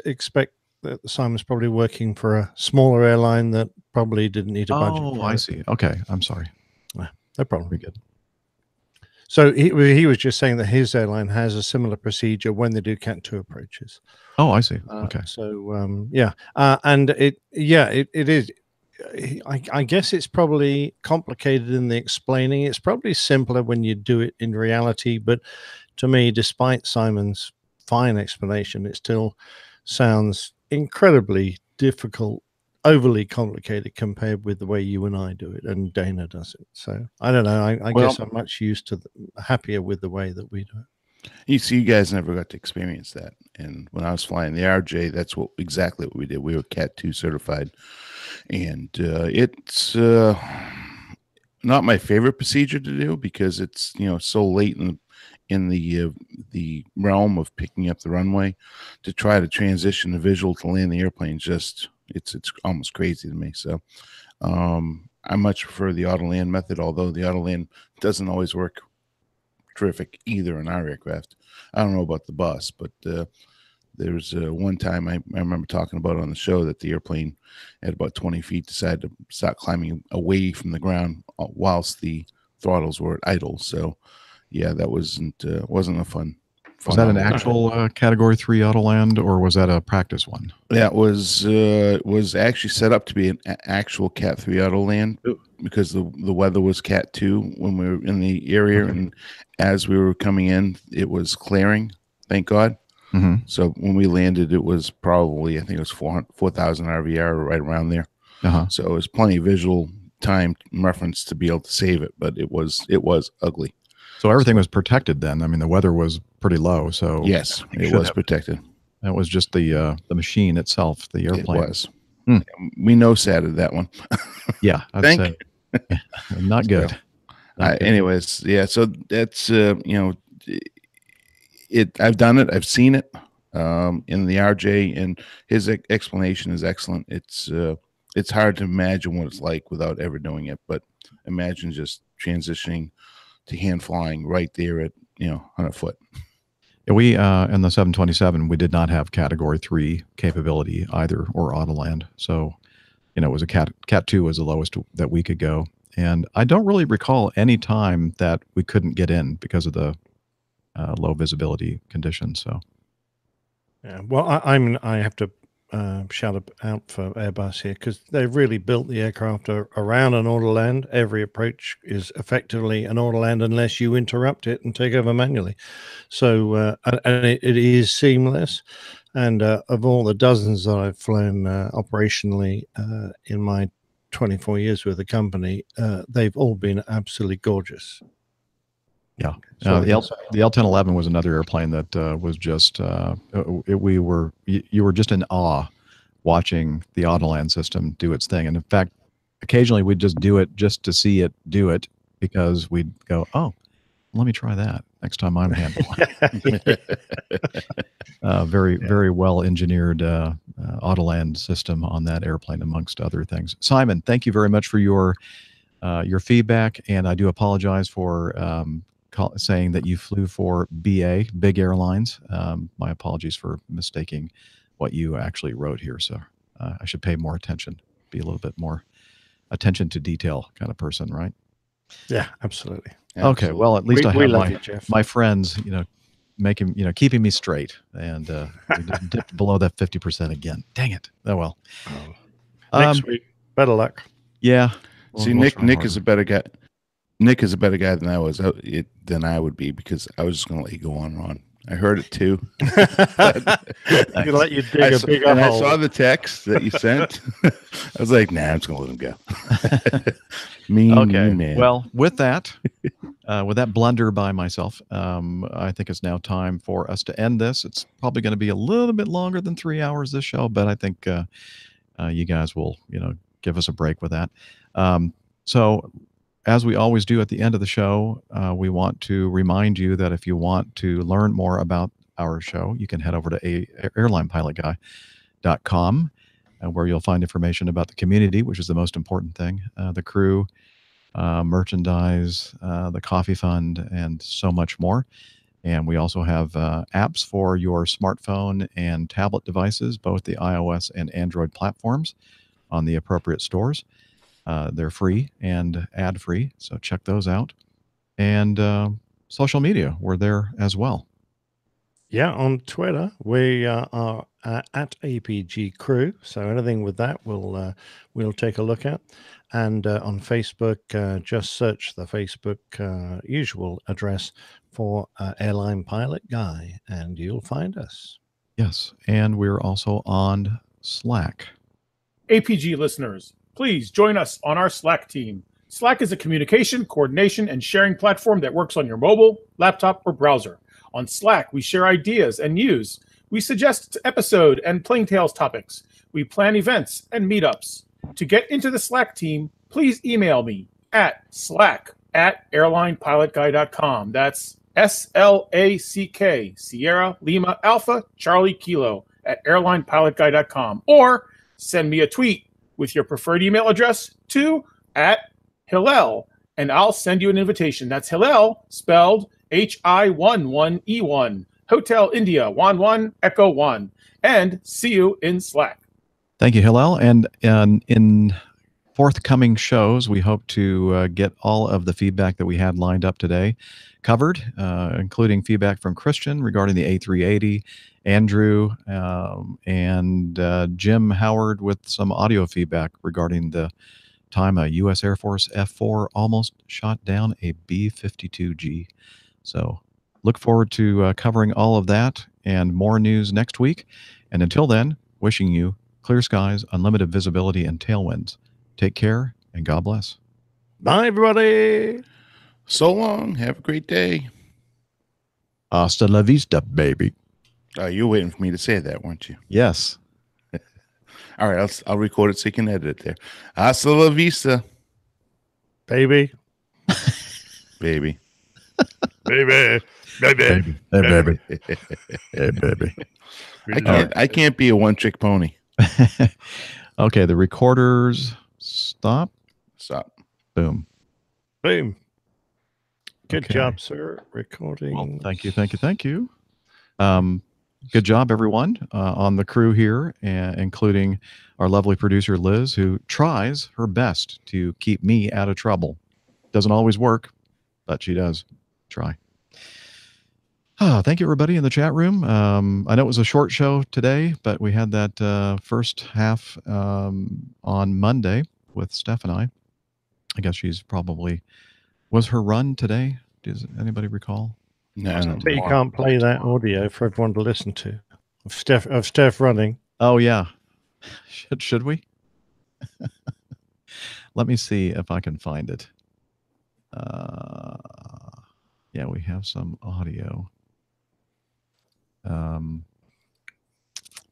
expect that Simon's probably working for a smaller airline that probably didn't need a budget. Oh, for I it. see. Okay, I'm sorry. No problem. Very good. So he was just saying that his airline has a similar procedure when they do Cat 2 approaches. Oh, I see. Okay. So and it is. I guess it's probably complicated in the explaining. It's probably simpler when you do it in reality. But to me, despite Simon's fine explanation, it still sounds incredibly difficult, overly complicated compared with the way you and I do it and Dana does it. So I don't know. I guess I'm much used to happier with the way that we do it. You see, you guys never got to experience that. And when I was flying the RJ, that's exactly what we did. We were Cat 2 certified, and it's not my favorite procedure to do because it's so late in the realm of picking up the runway to try to transition the visual to land the airplane. Just it's almost crazy to me. So I much prefer the auto land method, although the auto land doesn't always work terrific either in our aircraft. I don't know about the bus, but there was one time I remember talking about on the show that the airplane at about 20 feet decided to start climbing away from the ground whilst the throttles were at idle. So yeah, that wasn't a fun. Was that an actual Category 3 Autoland, or was that a practice one? That was actually set up to be an actual Cat 3 Autoland because the weather was Cat 2 when we were in the area, and as we were coming in, it was clearing. Thank God. Mm-hmm. So when we landed, it was probably, I think it was 4,000 RVR, right around there. So it was plenty of visual time reference to be able to save it, but it was ugly. So everything was protected then. I mean, the weather was pretty low. So yes, it was protected. That was just the machine itself, the airplane. It was. We no-satted that one. Yeah, I'd say not good. Anyways, yeah. So that's I've done it. I've seen it in the RJ, and his explanation is excellent. It's hard to imagine what it's like without ever doing it, but imagine just transitioning to hand flying right there at 100 foot. We in the 727, we did not have Category 3 capability either, or Autoland. So, it was a Cat 2 was the lowest that we could go, and I don't really recall any time that we couldn't get in because of the low visibility conditions. So, yeah. Well, I have to shout out for Airbus here, because they've really built the aircraft around an autoland. Every approach is effectively an autoland unless you interrupt it and take over manually. So and it is seamless. And of all the dozens that I've flown operationally in my 24 years with the company, they've all been absolutely gorgeous. Yeah, the L-1011 was another airplane that was just you were just in awe watching the Autoland system do its thing. And in fact, occasionally we'd just do it just to see it do it, because we'd go, oh, let me try that next time I'm handling. Very well engineered Autoland system on that airplane, amongst other things. Simon, thank you very much for your feedback, and I do apologize for saying that you flew for BA, Big Airlines. My apologies for mistaking what you actually wrote here. So I should pay more attention, be a little bit more attention to detail kind of person, right? Yeah, absolutely. Okay, well, at least I have you, my friends, making, keeping me straight, and we just dipped below that 50% again. Dang it! Oh well. Next week, better luck. Yeah. See, Nick is a better guy. Nick is a better guy than I was. Than I would be, because I was just going to let you go on, Ron. I heard it too. You let you dig a bigger hole. I saw the text that you sent. I was like, nah, I'm just going to let him go. Mean man. Well, with that blunder by myself, I think it's now time for us to end this. It's probably going to be a little bit longer than 3 hours, this show, but I think you guys will, give us a break with that. So, as we always do at the end of the show, we want to remind you that if you want to learn more about our show, you can head over to airlinepilotguy.com, where you'll find information about the community, which is the most important thing, the crew, merchandise, the coffee fund, and so much more. And we also have apps for your smartphone and tablet devices, both the iOS and Android platforms, on the appropriate stores. They're free and ad-free, so check those out. And social media, we're there as well. Yeah, on Twitter, we are at APG Crew. So anything with that, we'll take a look at. And on Facebook, just search the Facebook usual address for Airline Pilot Guy, and you'll find us. Yes, and we're also on Slack. APG listeners, please join us on our Slack team. Slack is a communication, coordination, and sharing platform that works on your mobile, laptop, or browser. On Slack, we share ideas and news. We suggest episode and Plain Tales topics. We plan events and meetups. To get into the Slack team, please email me at slack@airlinepilotguy.com. That's SLACK, Sierra Lima Alpha Charlie Kilo @airlinepilotguy.com. Or send me a tweet with your preferred email address to @Hillel, and I'll send you an invitation. That's Hillel, spelled HI11E1, Hotel India 11 Echo 1. And see you in Slack. Thank you, Hillel. And in forthcoming shows, we hope to get all of the feedback that we had lined up today covered, including feedback from Christian regarding the A380, Andrew, and Jim Howard with some audio feedback regarding the time a U.S. Air Force F-4 almost shot down a B-52G. So look forward to covering all of that and more news next week. And until then, wishing you clear skies, unlimited visibility, and tailwinds. Take care, and God bless. Bye, everybody. So long. Have a great day. Hasta la vista, baby. You were waiting for me to say that, weren't you? Yes. All right, I'll record it so you can edit it there. Hasta la vista, baby. Baby. Baby. Baby. Hey, baby. Hey, baby. I can't be a one-trick pony. Okay, the recorders stop. Stop. Boom. Boom. Good Okay. job, sir. Recording. Well, thank you. Good job, everyone, on the crew here, including our lovely producer, Liz, who tries her best to keep me out of trouble. Doesn't always work, but she does try. Oh, thank you, everybody in the chat room. I know it was a short show today, but we had that first half on Monday with Steph and I. I guess she's probably... Was her run today? Does anybody recall? No, But you can't play that audio for everyone to listen to of Steph running. Oh, yeah. Should we? Let me see if I can find it. Yeah, we have some audio.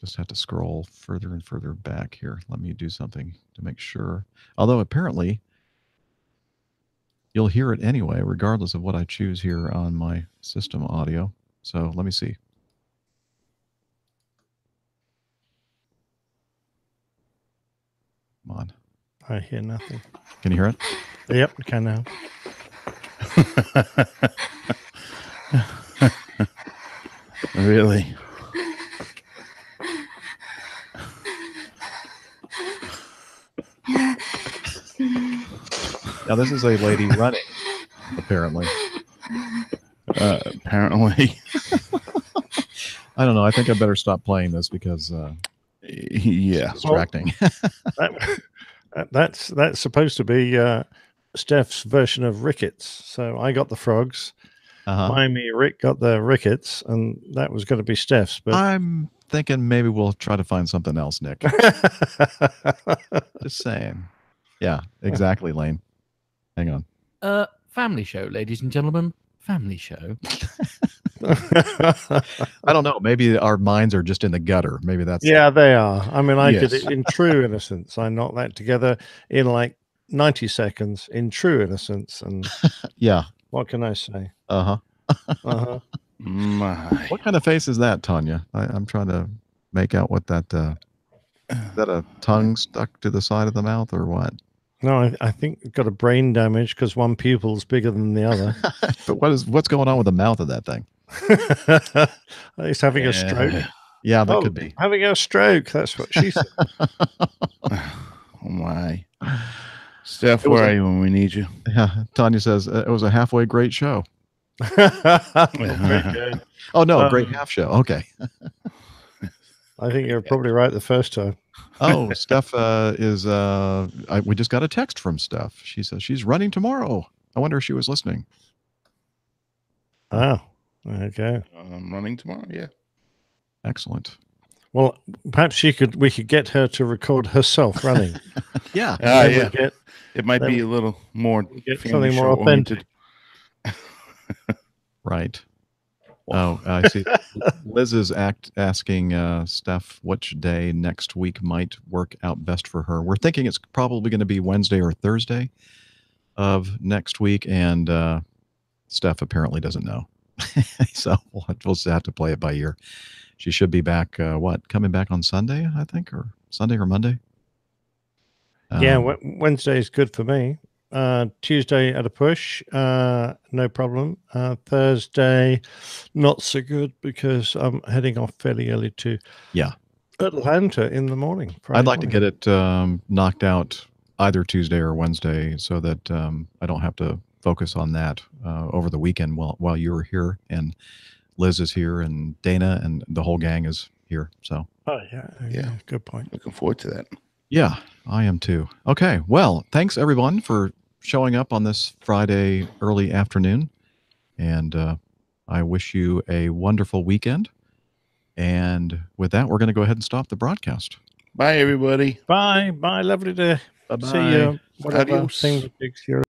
Just have to scroll further and further back here. Let me do something to make sure. Although apparently you'll hear it anyway, regardless of what I choose here on my system audio. So let me see. Come on. I hear nothing. Can you hear it? Yep, I can now. Really? Now, this is a lady running, apparently. Apparently. I don't know. I think I better stop playing this because Yeah. it's distracting. That's supposed to be Steph's version of Ricketts. So I got the frogs. Miami Rick got the Ricketts, and that was going to be Steph's. But I'm thinking maybe we'll try to find something else, Nick. Just saying. Yeah, exactly, Lane. Hang on. Family show, ladies and gentlemen. Family show. I don't know. Maybe our minds are just in the gutter. Maybe that's... Yeah, they are. I mean, I did Yes. it in true innocence. I knocked that together in like 90 seconds in true innocence. And Yeah. what can I say? Uh-huh. Uh-huh. My. What kind of face is that, Tanya? I'm trying to make out what that... is that a tongue stuck to the side of the mouth or what? No, I think it got a brain damage because one pupil's bigger than the other. But what's going on with the mouth of that thing? He's having a stroke. Yeah, that could be. Having a stroke. That's what she said. Oh my. Steph, where are you when we need you? Yeah, Tanya says it was a halfway great show. Very good. Oh no, great half show. Okay. I think you're probably right the first time. Oh, Steph we just got a text from Steph. She says she's running tomorrow. I wonder if she was listening. Oh, okay. I'm running tomorrow. Yeah. Excellent. Well, perhaps we could get her to record herself running. Yeah. Yeah. Get, It might be a little more get family something more show authentic. oriented. Right. Oh, I see. Liz is asking Steph which day next week might work out best for her. We're thinking it's probably going to be Wednesday or Thursday of next week, and Steph apparently doesn't know. So we'll just have to play it by ear. She should be back, coming back on Sunday, I think, or Sunday or Monday? Yeah, Wednesday is good for me. Tuesday at a push, no problem. Thursday, not so good because I'm heading off fairly early to Atlanta in the morning. I'd like to get it knocked out either Tuesday or Wednesday so that I don't have to focus on that over the weekend while you're here and Liz is here and Dana and the whole gang is here. So yeah, good point. Looking forward to that. Yeah, I am too. Okay, well, thanks everyone for showing up on this Friday early afternoon, and I wish you a wonderful weekend. And with that, we're going to go ahead and stop the broadcast. Bye, everybody. Bye. Lovely to Bye-bye. see you. Whatever Adios. thing that takes your